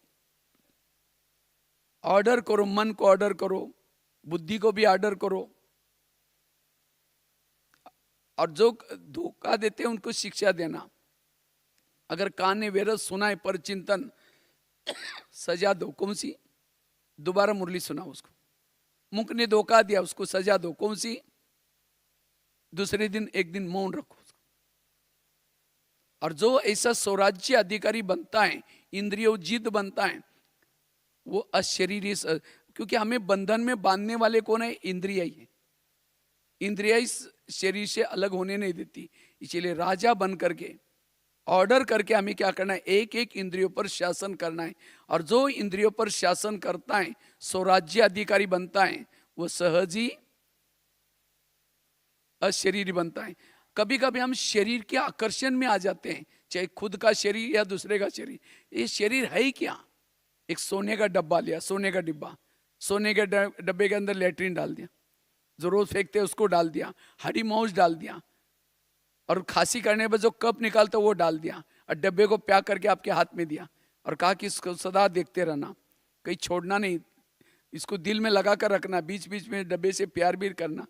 ऑर्डर करो, मन को ऑर्डर करो, बुद्धि को भी ऑर्डर करो, और जो धोखा देते हैं उनको शिक्षा देना। अगर कान ने व्यर्थ सुना है पर चिंतन, सजा दो। कौन सी? दोबारा मुरली सुनाओ उसको। मुख ने धोखा दिया, उसको सजा दो। कौन सी? दूसरे दिन एक दिन मौन रखो उसको। और जो ऐसा स्वराज्य अधिकारी बनता है, इंद्रियोजित बनता है, वो अशरीरी, क्योंकि हमें बंधन में बांधने वाले कौन है? इंद्रिया ही है। इंद्रिया इस शरीर से अलग होने नहीं देती। इसीलिए राजा बन करके ऑर्डर करके हमें क्या करना है? एक एक इंद्रियों पर शासन करना है। और जो इंद्रियों पर शासन करता है, स्वराज्य अधिकारी बनता है, वो सहज ही अशरीरी बनता है। कभी कभी हम शरीर के आकर्षण में आ जाते हैं, चाहे खुद का शरीर या दूसरे का शरीर। ये शरीर है ही क्या? एक सोने का डब्बा लिया, सोने का डिब्बा, सोने के डब्बे के अंदर लेट्रिन डाल दिया, जो रोज फेंकते हैं उसको डाल दिया, हरी माउस डाल दिया, और खांसी करने पर जो कप निकालता वो डाल दिया, और डब्बे को पैक करके आपके हाथ में दिया, और कहा कि इसको सदा देखते रहना, कहीं छोड़ना नहीं, इसको दिल में लगा कर रखना, बीच बीच में डब्बे से प्यार भी करना।